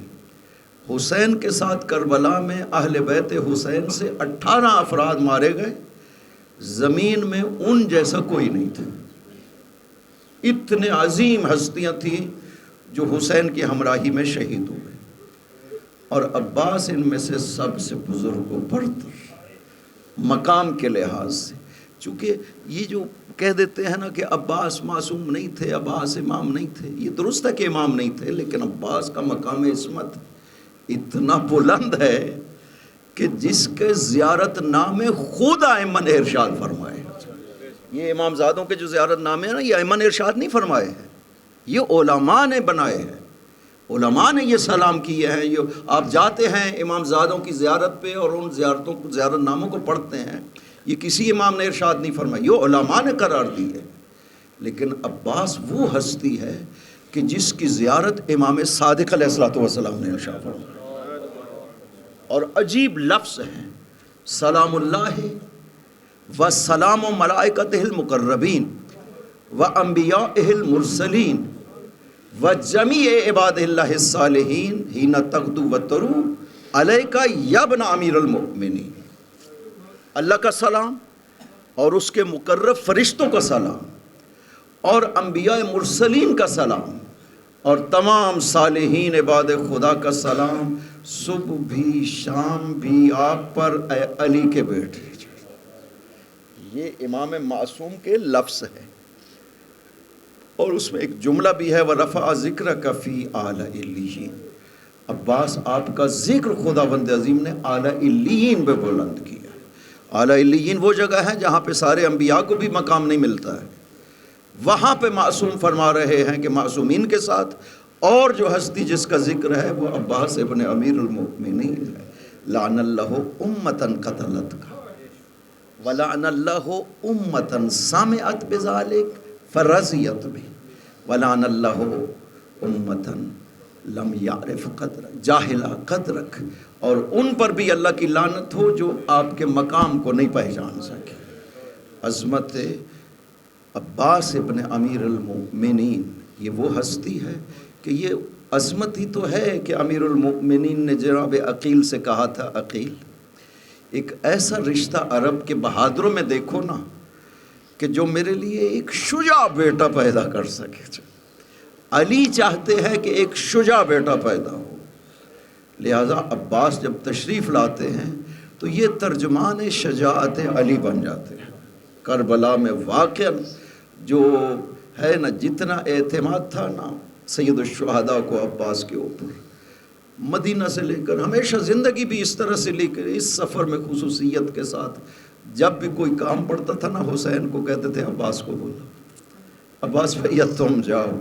حسین کے ساتھ کربلا میں اہل بیت حسین سے 18 افراد مارے گئے، زمین میں ان جیسا کوئی نہیں تھا۔ اتنے عظیم ہستیاں تھیں جو حسین کی ہمراہی میں شہید ہوئے، اور عباس ان میں سے سب سے بزرگ و برتر مقام کے لحاظ سے۔ چونکہ یہ جو کہہ دیتے ہیں نا کہ عباس معصوم نہیں تھے، عباس امام نہیں تھے، یہ درست ہے کہ امام نہیں تھے، لیکن عباس کا مقام عصمت اتنا بلند ہے کہ جس کے زیارت نامے خود ائمہ نے ارشاد فرمائے۔ یہ امام زادوں کے جو زیارت نامے ہیں نا، یہ ائمہ نے ارشاد نہیں فرمائے ہیں، یہ علماء نے بنائے ہیں، علماء نے یہ سلام کیے ہیں۔ یہ آپ جاتے ہیں امام زادوں کی زیارت پہ اور ان زیارتوں کو، زیارت ناموں کو پڑھتے ہیں، یہ کسی امام نے ارشاد نہیں فرمایا، یہ علماء نے قرار دی ہے۔ لیکن عباس وہ ہستی ہے کہ جس کی زیارت امام صادق علیہ الصلوۃ والسلام نے ارشاد فرمایا، اور عجیب لفظ ہے، سلام اللہ وسلام ملائکتہ المقربین وانبیائہ المرسلین وجمیع عباد اللہ الصالحین حین تغدو وترو علیک یا ابن امیر المؤمنین۔ اللہ کا سلام اور اس کے مقرب فرشتوں کا سلام اور انبیاء مرسلین کا سلام اور تمام صالحین عباد خدا کا سلام، صبح بھی شام بھی آپ پر اے علی کے بیٹے۔ یہ امام معصوم کے لفظ ہے، اور اس میں ایک جملہ بھی ہے، وَرَفَعَ ذِكْرَكَ فِي أَعْلَى عِلِّيِّينَ، عباس آپ کا ذکر خداوند عظیم نے اعلیٰ علیین پہ بلند کیا۔ اعلیٰ علیین وہ جگہ ہے جہاں پہ سارے انبیاء کو بھی مقام نہیں ملتا ہے، وہاں پہ معصوم فرما رہے ہیں کہ معصومین کے ساتھ اور جو ہستی جس کا ذکر ہے وہ عباس ابن امیر المؤمنین ہے۔ لعن اللہ امتن قتلت کا ولعن اللہ امتن سمعت بذالک فرضیت بھی ولعن اللہ امتن لم یعرف قدرک جاہلا قدرک، اور ان پر بھی اللہ کی لعنت ہو جو آپ کے مقام کو نہیں پہچان سکے۔ عظمت عباس ابن امیر المؤمنین یہ وہ ہستی ہے کہ یہ عظمت ہی تو ہے کہ امیر المؤمنین نے جناب عقیل سے کہا تھا، عقیل ایک ایسا رشتہ عرب کے بہادروں میں دیکھو نا کہ جو میرے لیے ایک شجاع بیٹا پیدا کر سکے۔ علی چاہتے ہیں کہ ایک شجاع بیٹا پیدا ہو، لہذا عباس جب تشریف لاتے ہیں تو یہ ترجمان شجاعت علی بن جاتے ہیں۔ کربلا میں واقع جو ہے نا، جتنا اعتماد تھا نا سید الشہداء کو عباس کے اوپر، مدینہ سے لے کر ہمیشہ زندگی بھی اس طرح سے لے کر اس سفر میں خصوصیت کے ساتھ جب بھی کوئی کام پڑتا تھا نا حسین کو کہتے تھے عباس کو بولا، عباس بھیا تم جاؤ۔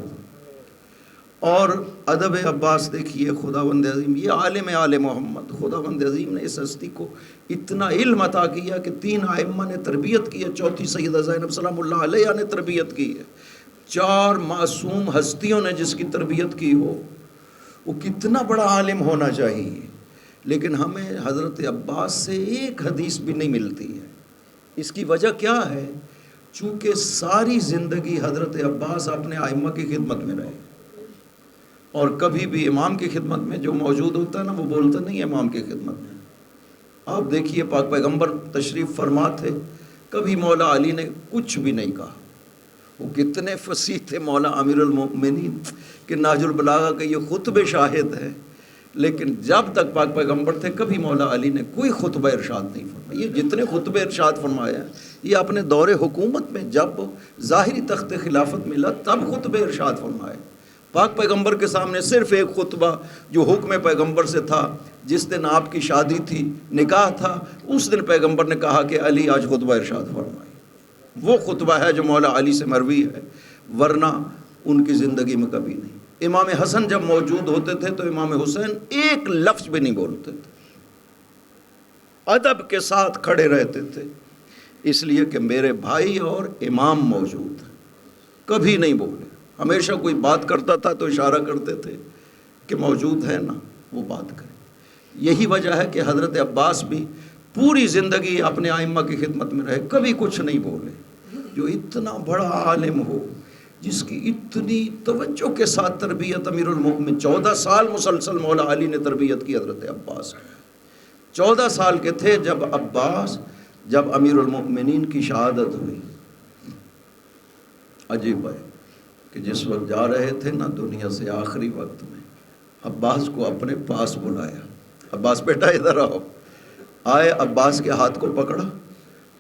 اور ادب عباس دیکھیے، خداوند عظیم یہ عالم آل محمد، خداوند عظیم نے اس ہستی کو اتنا علم عطا کیا کہ 3 ائمہ نے تربیت کی ہے، 4تھی سیدہ زینب سلام اللہ علیہ نے تربیت کی ہے، 4 معصوم ہستیوں نے جس کی تربیت کی ہو، وہ کتنا بڑا عالم ہونا چاہیے۔ لیکن ہمیں حضرت عباس سے ایک حدیث بھی نہیں ملتی ہے۔ اس کی وجہ کیا ہے؟ چونکہ ساری زندگی حضرت عباس اپنے ائمہ کی خدمت میں رہے، اور کبھی بھی امام کی خدمت میں جو موجود ہوتا ہے نا وہ بولتا نہیں امام کی خدمت میں۔ آپ دیکھیے پاک پیغمبر تشریف فرما تھے، کبھی مولا علی نے کچھ بھی نہیں کہا۔ وہ کتنے فصیح تھے مولا امیر المؤمنین کہ نہج البلاغہ کے یہ خطبے شاہد ہیں، لیکن جب تک پاک پیغمبر تھے کبھی مولا علی نے کوئی خطبہ ارشاد نہیں فرمایا۔ یہ جتنے خطبے ارشاد فرمایا ہیں یہ اپنے دور حکومت میں جب ظاہری تخت خلافت ملا تب خطبے ارشاد فرمائے۔ پاک پیغمبر کے سامنے صرف ایک خطبہ جو حکم پیغمبر سے تھا، جس دن آپ کی شادی تھی، نکاح تھا، اس دن پیغمبر نے کہا کہ علی آج خطبہ ارشاد فرمائے۔ وہ خطبہ ہے جو مولا علی سے مروی ہے، ورنہ ان کی زندگی میں کبھی نہیں۔ امام حسن جب موجود ہوتے تھے تو امام حسین ایک لفظ بھی نہیں بولتے تھے، ادب کے ساتھ کھڑے رہتے تھے، اس لیے کہ میرے بھائی اور امام موجود ہیں۔ کبھی نہیں بولے، ہمیشہ کوئی بات کرتا تھا تو اشارہ کرتے تھے کہ موجود ہے نا وہ بات کرے۔ یہی وجہ ہے کہ حضرت عباس بھی پوری زندگی اپنے ائمہ کی خدمت میں رہے، کبھی کچھ نہیں بولے۔ جو اتنا بڑا عالم ہو، جس کی اتنی توجہ کے ساتھ تربیت امیر المؤمن 14 سال مسلسل مولا علی نے تربیت کی حضرت عباس کی۔ 14 سال کے تھے جب امیر المؤمنین کی شہادت ہوئی۔ عجیب ہے کہ جس وقت جا رہے تھے نا دنیا سے آخری وقت میں، عباس کو اپنے پاس بلایا، عباس بیٹا ادھر آؤ۔ آئے، عباس کے ہاتھ کو پکڑا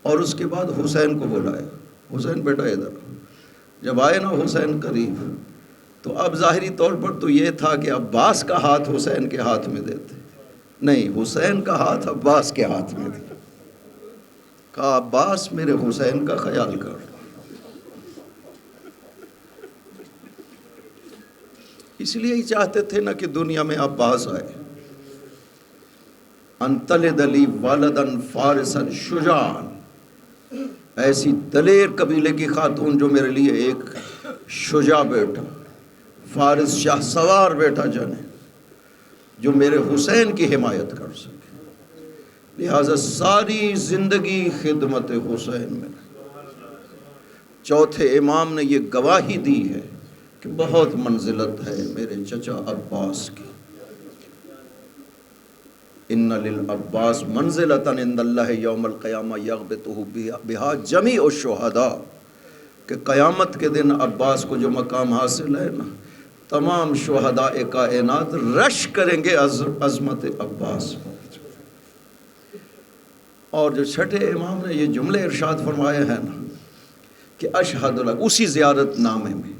اور اس کے بعد حسین کو بلایا، حسین بیٹا ادھر آؤ۔ جب آئے نا حسین قریب تو اب ظاہری طور پر تو یہ تھا کہ عباس کا ہاتھ حسین کے ہاتھ میں دیتے، نہیں، حسین کا ہاتھ عباس کے ہاتھ میں دیا۔ کہا عباس میرے حسین کا خیال کر۔ اس لیے ہی چاہتے تھے نا کہ دنیا میں عباس آئے۔ انتلد لی والدن فارسن شجاعن، ایسی دلیر قبیلے کی خاتون جو میرے لیے ایک شجاع بیٹا، فارس شاہ سوار بیٹا جنے، جو میرے حسین کی حمایت کر سکے۔ لہذا ساری زندگی خدمت حسین میں۔ چوتھے امام نے یہ گواہی دی ہے کہ بہت منزلت ہے میرے چچا عباس کی۔ ان للعباس منزلۃ عند اللہ یوم القیامہ یغبطہ بہا جمیع الشہداء، کہ قیامت کے دن عباس کو جو مقام حاصل ہے نا، تمام شہداء کائنات رش کریں گے عظمت عباس۔ اور جو چھٹے امام نے یہ جملے ارشاد فرمائے ہیں نا کہ اشہد لک، اسی زیارت نامے میں،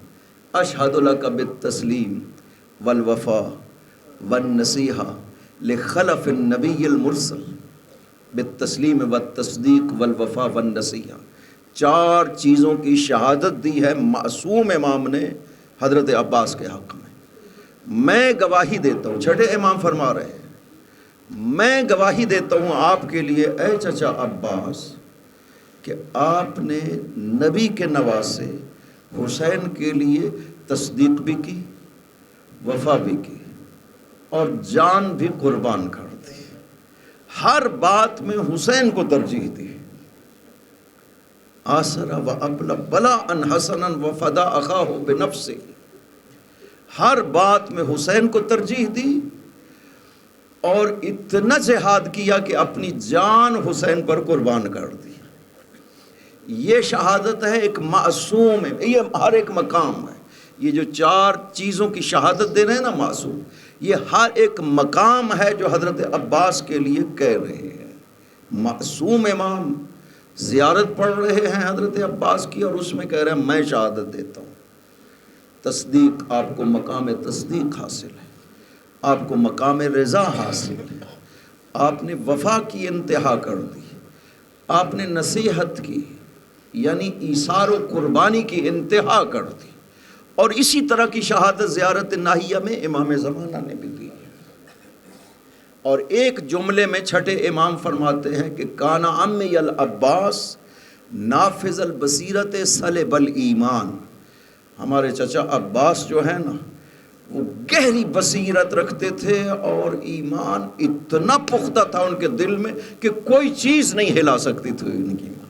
اشہد لک بالتسلیم والوفا والنصیحہ لخلف النبی المرسل، بالتسلیم والتصدیق والوفا والنصیحہ، 4 چیزوں کی شہادت دی ہے معصوم امام نے حضرت عباس کے حق میں۔ میں گواہی دیتا ہوں، چھٹے امام فرما رہے ہیں، میں گواہی دیتا ہوں آپ کے لیے اے چچا عباس کہ آپ نے نبی کے نواسے حسین کے لیے تصدیق بھی کی، وفا بھی کی، اور جان بھی قربان کر دی، ہر بات میں حسین کو ترجیح دی۔ آسرا و ابلا بلا ان حسنا و فدا اخاہ بنفسہ، ہر بات میں حسین کو ترجیح دی اور اتنا جہاد کیا کہ اپنی جان حسین پر قربان کر دی. یہ شہادت ہے ایک معصوم ہے. یہ ہر ایک مقام ہے. یہ جو 4 چیزوں کی شہادت دے رہے ہیں نا معصوم، یہ ہر ایک مقام ہے جو حضرت عباس کے لیے کہہ رہے ہیں. معصوم امام زیارت پڑھ رہے ہیں حضرت عباس کی، اور اس میں کہہ رہے ہیں میں شہادت دیتا ہوں. تصدیق، آپ کو مقام تصدیق حاصل ہے، آپ کو مقام رضا حاصل ہے. آپ نے وفا کی انتہا کر دی، آپ نے نصیحت کی یعنی ایثار و قربانی کی انتہا کر دی. اور اسی طرح کی شہادت زیارت ناہیہ میں امام زمانہ نے بھی دی. اور ایک جملے میں چھٹے امام فرماتے ہیں کہ کانا عمی العباس نافذ البصیرت سلب الایمان. ہمارے چچا عباس جو ہے نا وہ گہری بصیرت رکھتے تھے اور ایمان اتنا پختہ تھا ان کے دل میں کہ کوئی چیز نہیں ہلا سکتی تھی ان کی ایمان.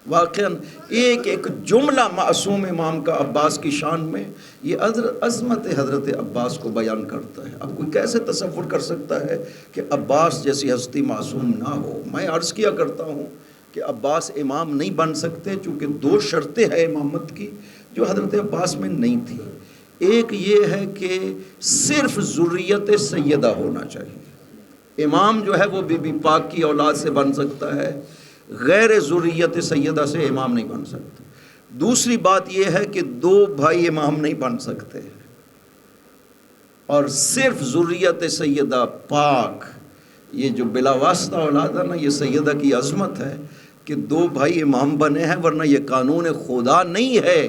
واقعاً ایک ایک جملہ معصوم امام کا عباس کی شان میں یہ عظمت حضرت عباس کو بیان کرتا ہے. اب کوئی کیسے تصور کر سکتا ہے کہ عباس جیسی ہستی معصوم نہ ہو. میں عرض کیا کرتا ہوں کہ عباس امام نہیں بن سکتے چونکہ 2 شرطیں ہیں امامت کی جو حضرت عباس میں نہیں تھی. ایک یہ ہے کہ صرف ذریت سیدہ ہونا چاہیے. امام جو ہے وہ بی بی پاک کی اولاد سے بن سکتا ہے، غیر ذریت سیدہ سے امام نہیں بن سکتا. دوسری بات یہ ہے کہ 2 بھائی امام نہیں بن سکتے، اور صرف ذریت سیدہ پاک یہ جو بلا واسطہ اولاد ہے نا، یہ سیدہ کی عظمت ہے کہ 2 بھائی امام بنے ہیں، ورنہ یہ قانون خدا نہیں ہے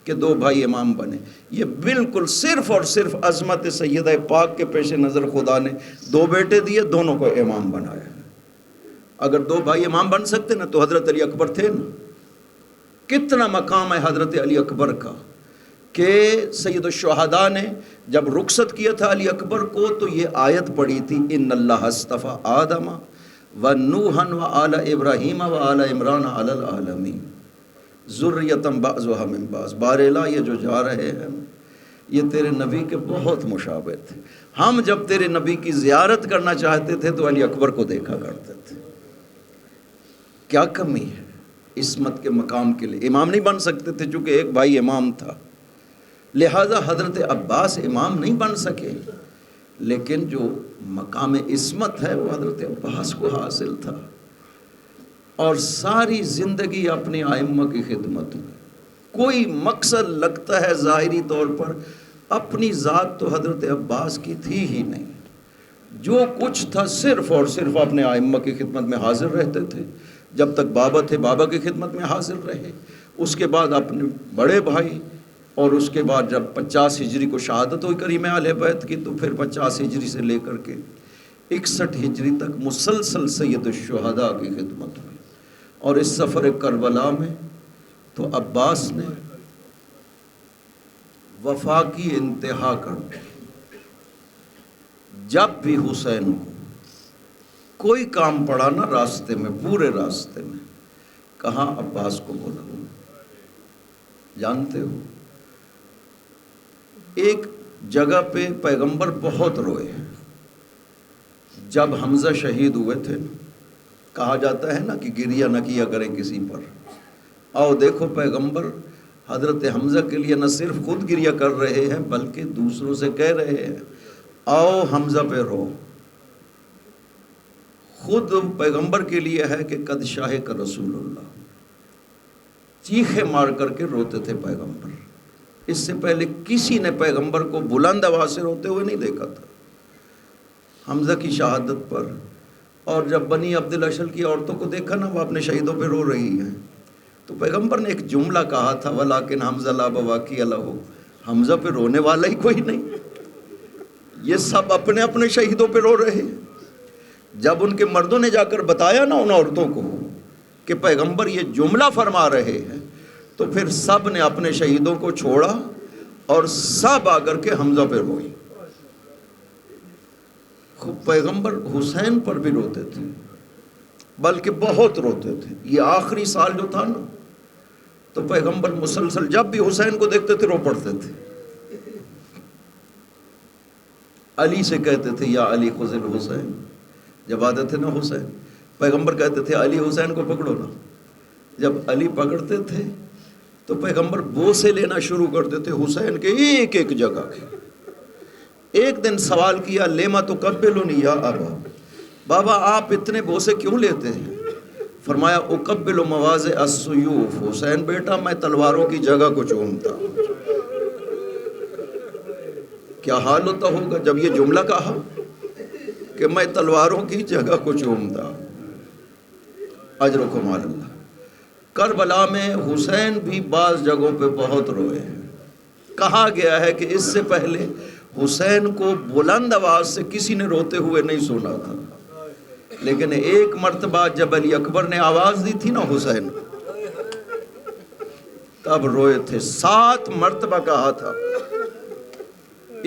کہ 2 بھائی امام بنے. یہ بالکل صرف اور صرف عظمت سیدہ پاک کے پیش نظر خدا نے 2 بیٹے دیے، دونوں کو امام بنایا. اگر 2 بھائی امام بن سکتے نا تو حضرت علی اکبر تھے نا. کتنا مقام ہے حضرت علی اکبر کا کہ سید الشہداء نے جب رخصت کیا تھا علی اکبر کو تو یہ آیت پڑھی تھی ان اللہ اصطفیٰ آدم و نوحا و آل ابراہیم و آل عمران علی العالمین ذریۃ بعضها من بعض. بارلا یہ جو جا رہے ہیں یہ تیرے نبی کے بہت مشابہ تھے. ہم جب تیرے نبی کی زیارت کرنا چاہتے تھے تو علی اکبر کو دیکھا کرتے تھے. کیا کمی ہے عصمت کے مقام کے لیے. امام نہیں بن سکتے تھے چونکہ ایک بھائی امام تھا، لہذا حضرت عباس امام نہیں بن سکے، لیکن جو مقام عصمت ہے وہ حضرت عباس کو حاصل تھا. اور ساری زندگی اپنے ائمہ کی خدمت میں کوئی مقصد لگتا ہے ظاہری طور پر، اپنی ذات تو حضرت عباس کی تھی ہی نہیں. جو کچھ تھا صرف اور صرف اپنے ائمہ کی خدمت میں حاضر رہتے تھے. جب تک بابا تھے بابا کی خدمت میں حاضر رہے، اس کے بعد اپنے بڑے بھائی، اور اس کے بعد جب 50 ہجری کو شہادت ہوئی کریم اہل بیت کی تو پھر 50 ہجری سے لے کر کے 61 ہجری تک مسلسل سید الشہداء کی خدمت میں. اور اس سفر کربلا میں تو عباس نے وفا کی انتہا کر دی. جب بھی حسین کو کوئی کام پڑا نا راستے میں، پورے راستے میں کہاں عباس کو بولا. جانتے ہو ایک جگہ پہ پیغمبر بہت روئے جب حمزہ شہید ہوئے تھے. کہا جاتا ہے نا کہ گریہ نہ کیا کریں کسی پر. آؤ دیکھو پیغمبر حضرت حمزہ کے لیے نہ صرف خود گریہ کر رہے ہیں بلکہ دوسروں سے کہہ رہے ہیں آؤ حمزہ پہ رو. خود پیغمبر کے لیے ہے کہ قد شاہ کا رسول اللہ. چیخے مار کر کے روتے تھے پیغمبر. اس سے پہلے کسی نے پیغمبر کو بلند آواز سے روتے ہوئے نہیں دیکھا تھا. حمزہ کی شہادت پر اور جب بنی عبد الاشل کی عورتوں کو دیکھا نا وہ اپنے شہیدوں پہ رو رہی ہیں تو پیغمبر نے ایک جملہ کہا تھا ولیکن حمزہ لا بواکی لہ. حمزہ پہ رونے والا ہی کوئی نہیں، یہ سب اپنے اپنے شہیدوں پہ رو رہے ہیں. جب ان کے مردوں نے جا کر بتایا نا ان عورتوں کو کہ پیغمبر یہ جملہ فرما رہے ہیں تو پھر سب نے اپنے شہیدوں کو چھوڑا اور سب آ کر کے حمزہ پہ روئی. پیغمبر حسین پر بھی روتے تھے بلکہ بہت روتے تھے. یہ آخری سال جو تھا نا تو پیغمبر مسلسل جب بھی حسین کو دیکھتے تھے رو پڑتے تھے. علی سے کہتے تھے یا علی خذ الحسین، جب آتے تھے نا حسین، پیغمبر کہتے تھے علی حسین کو پکڑو نا، جب علی پکڑتے تھے تو پیغمبر بوسے لینا شروع کرتے تھے حسین کے ایک ایک جگہ کے۔ ایک دن سوال کیا لیما تقبلنی یا ابا، بابا آپ اتنے بوسے کیوں لیتے ہیں؟ فرمایا اقبل مواضع السیوف، حسین بیٹا میں تلواروں کی جگہ کو چومتا ہوں۔ کیا حال ہوتا ہوگا جب یہ جملہ کہا کہ میں تلواروں کی جگہ کو چومتا ہوں۔ اجرکم علی اللہ۔ کربلا میں حسین بھی بعض جگہوں پہ بہت روئے ہیں۔ کہا گیا ہے کہ اس سے پہلے حسین کو بلند آواز سے کسی نے روتے ہوئے نہیں سنا تھا، لیکن ایک مرتبہ جب علی اکبر نے آواز دی تھی نا حسین، تب روئے تھے۔ 7 مرتبہ کہا تھا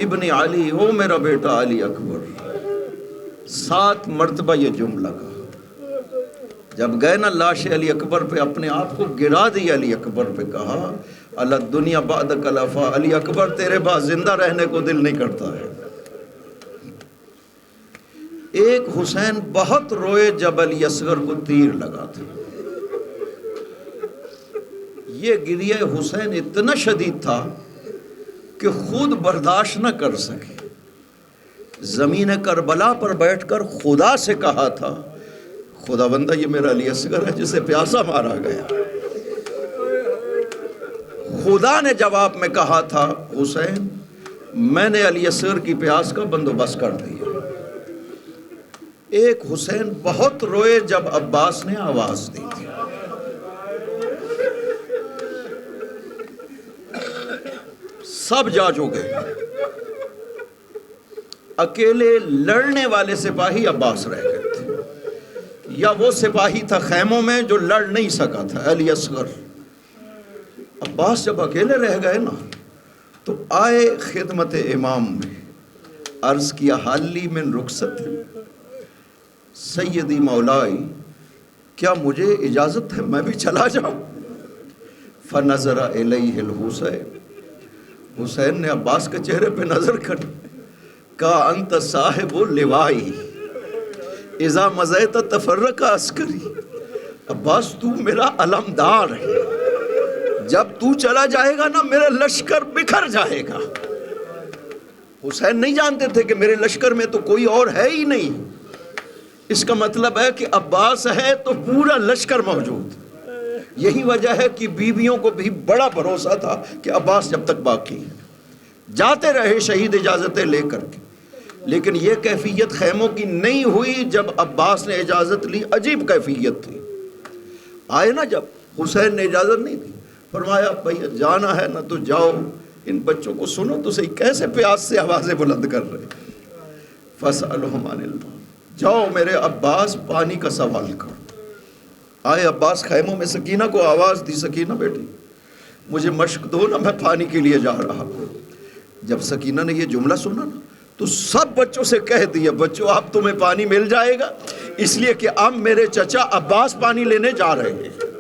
ابن علی، او میرا بیٹا علی اکبر، 7 مرتبہ یہ جملہ کہا۔ جب گئے نا لاش علی اکبر پہ، اپنے آپ کو گرا دی علی اکبر پہ، کہا اللہ دنیا بعد کلفا، علی اکبر تیرے بعد زندہ رہنے کو دل نہیں کرتا ہے۔ ایک حسین بہت روئے جب علی اصغر کو تیر لگا تھا۔ یہ گریہ حسین اتنا شدید تھا کہ خود برداشت نہ کر سکے، زمین کربلا پر بیٹھ کر خدا سے کہا تھا خدا بندہ یہ میرا علی اصغر ہے جسے پیاسا مارا گیا۔ خدا نے جواب میں کہا تھا حسین میں نے علی اصغر کی پیاس کا بندوبست کر دیا۔ ایک حسین بہت روئے جب عباس نے آواز دی تھی۔ سب جا چکے، اکیلے لڑنے والے سپاہی عباس رہ گئے تھے، یا وہ سپاہی تھا خیموں میں جو لڑ نہیں سکا تھا، علی اصغر۔ عباس جب اکیلے رہ گئے نا تو آئے خدمت امام میں، عرض کیا حالی من رخصت، سیدی مولائی کیا مجھے اجازت ہے میں بھی چلا جاؤں؟ فنظر الیہ الحسین، حسین نے عباس کے چہرے پہ نظر کری، کہا انت صاحب لوائی اذا مضیت تفرق عسکری، عباس تو میرا علمدار ہے، جب تو چلا جائے گا نا میرا لشکر بکھر جائے گا۔ حسین نہیں جانتے تھے کہ میرے لشکر میں تو کوئی اور ہے ہی نہیں، اس کا مطلب ہے کہ عباس ہے تو پورا لشکر موجود۔ یہی وجہ ہے کہ بیویوں کو بھی بڑا بھروسہ تھا کہ عباس جب تک باقی ہے، جاتے رہے شہید اجازتیں لے کر کے، لیکن یہ کیفیت خیموں کی نہیں ہوئی جب عباس نے اجازت لی۔ عجیب کیفیت تھی۔ آئے نا جب حسین نے اجازت نہیں دی، فرمایا بھائی جانا ہے نا تو جاؤ، ان بچوں کو سنو تو صحیح کیسے پیاس سے آوازیں بلند کر رہے۔ فاسألہم عن الماء، جاؤ میرے عباس پانی کا سوال کرو۔ آئے عباس خیموں میں، سکینہ کو آواز دی، سکینہ بیٹی مجھے مشق دو نا، میں پانی کے لیے جا رہا ہوں۔ جب سکینہ نے یہ جملہ سنا نا تو سب بچوں سے کہہ دیا بچوں اب تمہیں پانی مل جائے گا، اس لیے کہ اب میرے چچا عباس پانی لینے جا رہے ہیں۔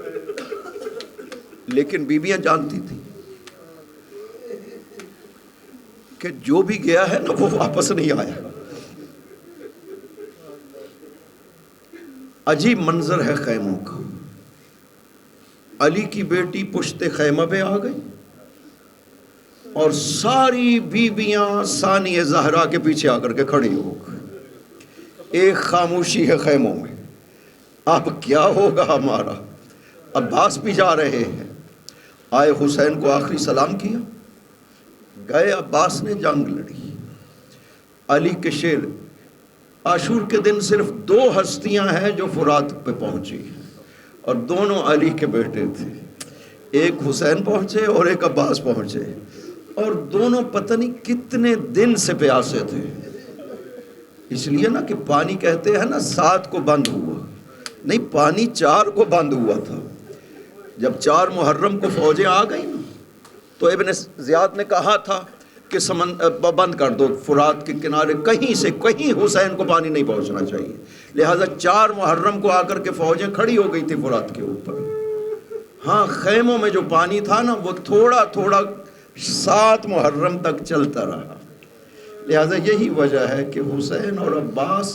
لیکن بیویاں جانتی تھی کہ جو بھی گیا ہے نا وہ واپس نہیں آیا۔ عجیب منظر ہے خیموں کا۔ علی کی بیٹی پشت خیمہ پہ آ گئی اور ساری بیویاں ثانی زہرا کے پیچھے آ کر کے کھڑی ہو گئی۔ ایک خاموشی ہے خیموں میں، اب کیا ہوگا ہمارا؟ عباس بھی جا رہے ہیں۔ آئے حسین کو آخری سلام کیا، گئے عباس نے جنگ لڑی۔ علی کے شیر، عاشور کے دن صرف 2 ہستیاں ہیں جو فرات پہ پہنچی اور دونوں علی کے بیٹے تھے، ایک حسین پہنچے اور ایک عباس پہنچے، اور دونوں پتہ نہیں کتنے دن سے پیاسے تھے۔ اس لیے نا کہ پانی کہتے ہیں نا 7 کو بند ہوا، نہیں پانی 4 کو بند ہوا تھا۔ جب 4 محرم کو فوجیں آ گئی نا تو ابن زیاد نے کہا تھا کہ بند کر دو فرات کے کنارے، کہیں سے کہیں حسین کو پانی نہیں پہنچنا چاہیے، لہٰذا 4 محرم کو آ کر کے فوجیں کھڑی ہو گئی تھی فرات کے اوپر۔ ہاں خیموں میں جو پانی تھا نا وہ تھوڑا تھوڑا 7 محرم تک چلتا رہا، لہذا یہی وجہ ہے کہ حسین اور عباس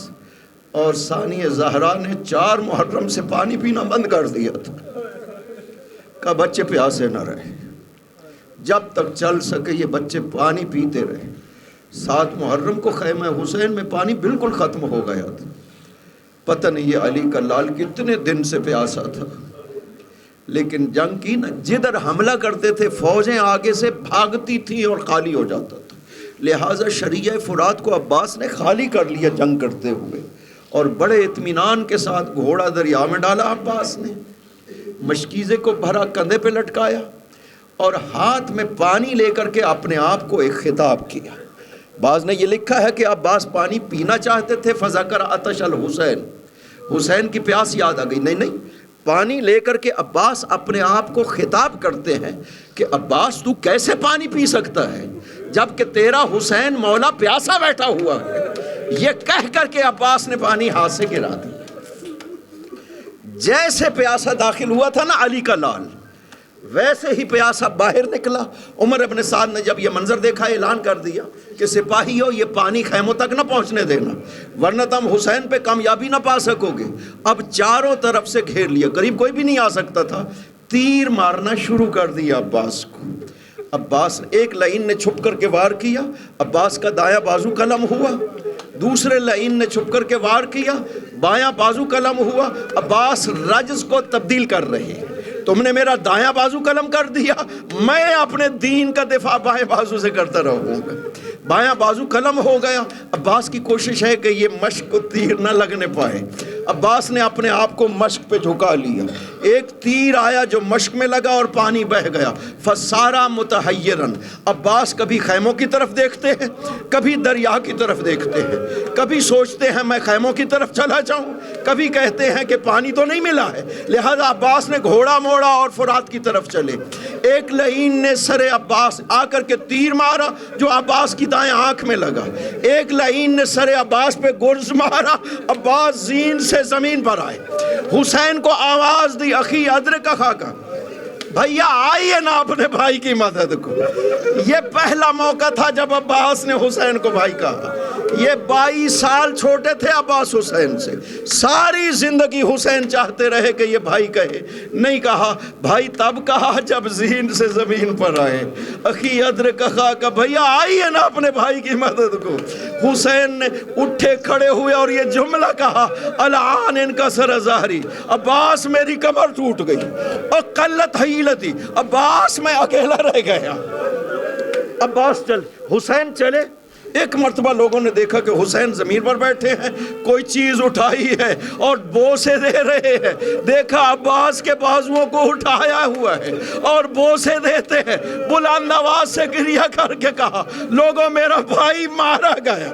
اور ثانی زہرا نے 4 محرم سے پانی پینا بند کر دیا تھا کہ بچے پیاسے نہ رہے، جب تک چل سکے یہ بچے پانی پیتے رہے۔ 7 محرم کو خیمہ حسین میں پانی بالکل ختم ہو گیا تھا، پتہ نہیں یہ علی کا لال کتنے دن سے پیاسا تھا، لیکن جنگ کی نا، جدھر حملہ کرتے تھے فوجیں آگے سے بھاگتی تھیں اور خالی ہو جاتا تھا، لہٰذا شریعہ فرات کو عباس نے خالی کر لیا جنگ کرتے ہوئے، اور بڑے اطمینان کے ساتھ گھوڑا دریا میں ڈالا عباس نے، مشکیزے کو بھرا کندھے پہ لٹکایا اور ہاتھ میں پانی لے کر کے اپنے آپ کو ایک خطاب کیا۔ بعض نے یہ لکھا ہے کہ عباس پانی پینا چاہتے تھے، فذکر عطش الحسین، حسین کی پیاس یاد آ گئی، نہیں، پانی لے کر کے عباس اپنے آپ کو خطاب کرتے ہیں کہ عباس تو کیسے پانی پی سکتا ہے جب کہ تیرا حسین مولا پیاسا بیٹھا ہوا ہے۔ یہ کہہ کر کے عباس نے پانی ہاتھ سے گرا دیا۔ جیسے پیاسا داخل ہوا تھا نا علی کا لال، ویسے ہی پیاسا باہر نکلا۔ عمر ابن سعد نے جب یہ منظر دیکھا اعلان کر دیا کہ سپاہیوں یہ پانی خیموں تک نہ پہنچنے دینا ورنہ تم حسین پہ کامیابی نہ پا سکو گے۔ اب چاروں طرف سے گھیر لیا، قریب کوئی بھی نہیں آ سکتا تھا، تیر مارنا شروع کر دیا عباس کو۔ عباس ایک لعین نے چھپ کر کے وار کیا، عباس کا دایاں بازو قلم ہوا، دوسرے لعین نے چھپ کر کے وار کیا، بایاں بازو قلم ہوا۔ عباس رجز کو تبدیل کر رہے ہیں، تم نے میرا دایاں بازو قلم کر دیا، میں اپنے دین کا دفاع بائیں بازو سے کرتا رہوں گا۔ بایاں بازو قلم ہو گیا۔ عباس کی کوشش ہے کہ یہ مشق کو تیر نہ لگنے پائے۔ عباس نے اپنے آپ کو مشق پہ جھکا لیا، ایک تیر آیا جو مشق میں لگا اور پانی بہہ گیا۔ فسارا متحیرن، عباس کبھی خیموں کی طرف دیکھتے ہیں، کبھی دریا کی طرف دیکھتے ہیں، کبھی سوچتے ہیں میں خیموں کی طرف چلا جاؤں، کبھی کہتے ہیں کہ پانی تو نہیں ملا ہے، لہذا عباس نے گھوڑا موڑا اور فرات کی طرف چلے۔ ایک لعین نے سر عباس آ کر کے تیر مارا جو عباس کی دائیں آنکھ میں لگا، ایک لعین نے سر عباس پہ گرز مارا، عباس زین سے زمین پر آئے۔ حسین کو آواز دی، اخی ادرک اخاکا، بھیا آئیے نا اپنے بھائی کی مدد کو۔ یہ پہلا موقع تھا جب عباس نے حسین کو بھائی کہا۔ یہ 22 سال چھوٹے تھے عباس حسین سے، ساری زندگی حسین چاہتے رہے کہ یہ بھائی کہے، نہیں کہا۔ بھائی تب کہا جب زین سے زمین پر آئے، اخی ادرک اخاکا، بھیا آئیے نا اپنے بھائی کی مدد کو۔ حسین نے اٹھے کھڑے ہوئے اور یہ جملہ کہا، الان انکسر ظہری، عباس میری کمر ٹوٹ گئی اور قلت حیلتی، عباس میں اکیلا رہ گیا۔ عباس چل، حسین چلے۔ ایک مرتبہ لوگوں نے دیکھا کہ حسین زمین پر بیٹھے ہیں، کوئی چیز اٹھائی ہے اور بوسے دے رہے ہیں۔ دیکھا عباس کے بازوؤں کو اٹھایا ہوا ہے اور بوسے دیتے ہیں۔ بلند آواز سے گریہ کر کے کہا، لوگوں میرا بھائی مارا گیا۔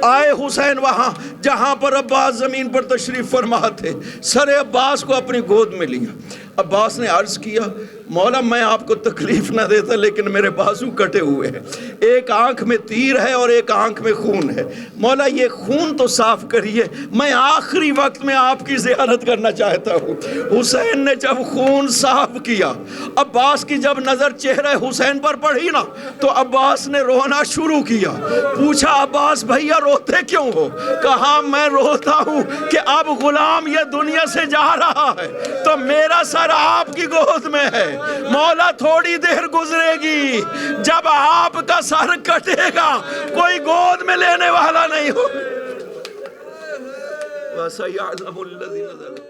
آئے حسین وہاں جہاں پر عباس زمین پر تشریف فرما تھے، سر عباس کو اپنی گود میں لیا۔ عباس نے عرض کیا، مولا میں آپ کو تکلیف نہ دیتا لیکن میرے بازو کٹے ہوئے ہیں، ایک آنکھ میں تیر ہے اور ایک آنکھ میں خون ہے، مولا یہ خون تو صاف کریے، میں آخری وقت میں آپ کی زیارت کرنا چاہتا ہوں۔ حسین نے جب خون صاف کیا، عباس کی جب نظر چہرے حسین پر پڑی نا تو عباس نے رونا شروع کیا۔ پوچھا عباس بھیا روتے کیوں ہو؟ کہا میں روتا ہوں کہ اب غلام یہ دنیا سے جا رہا ہے تو میرا سر آپ کی گود میں ہے، مولا تھوڑی دیر گزرے گی جب آپ کا سر کٹے گا کوئی گود میں لینے والا نہیں ہو۔ وَسَيَعْلَمُ الَّذِينَ ظَلَمُوا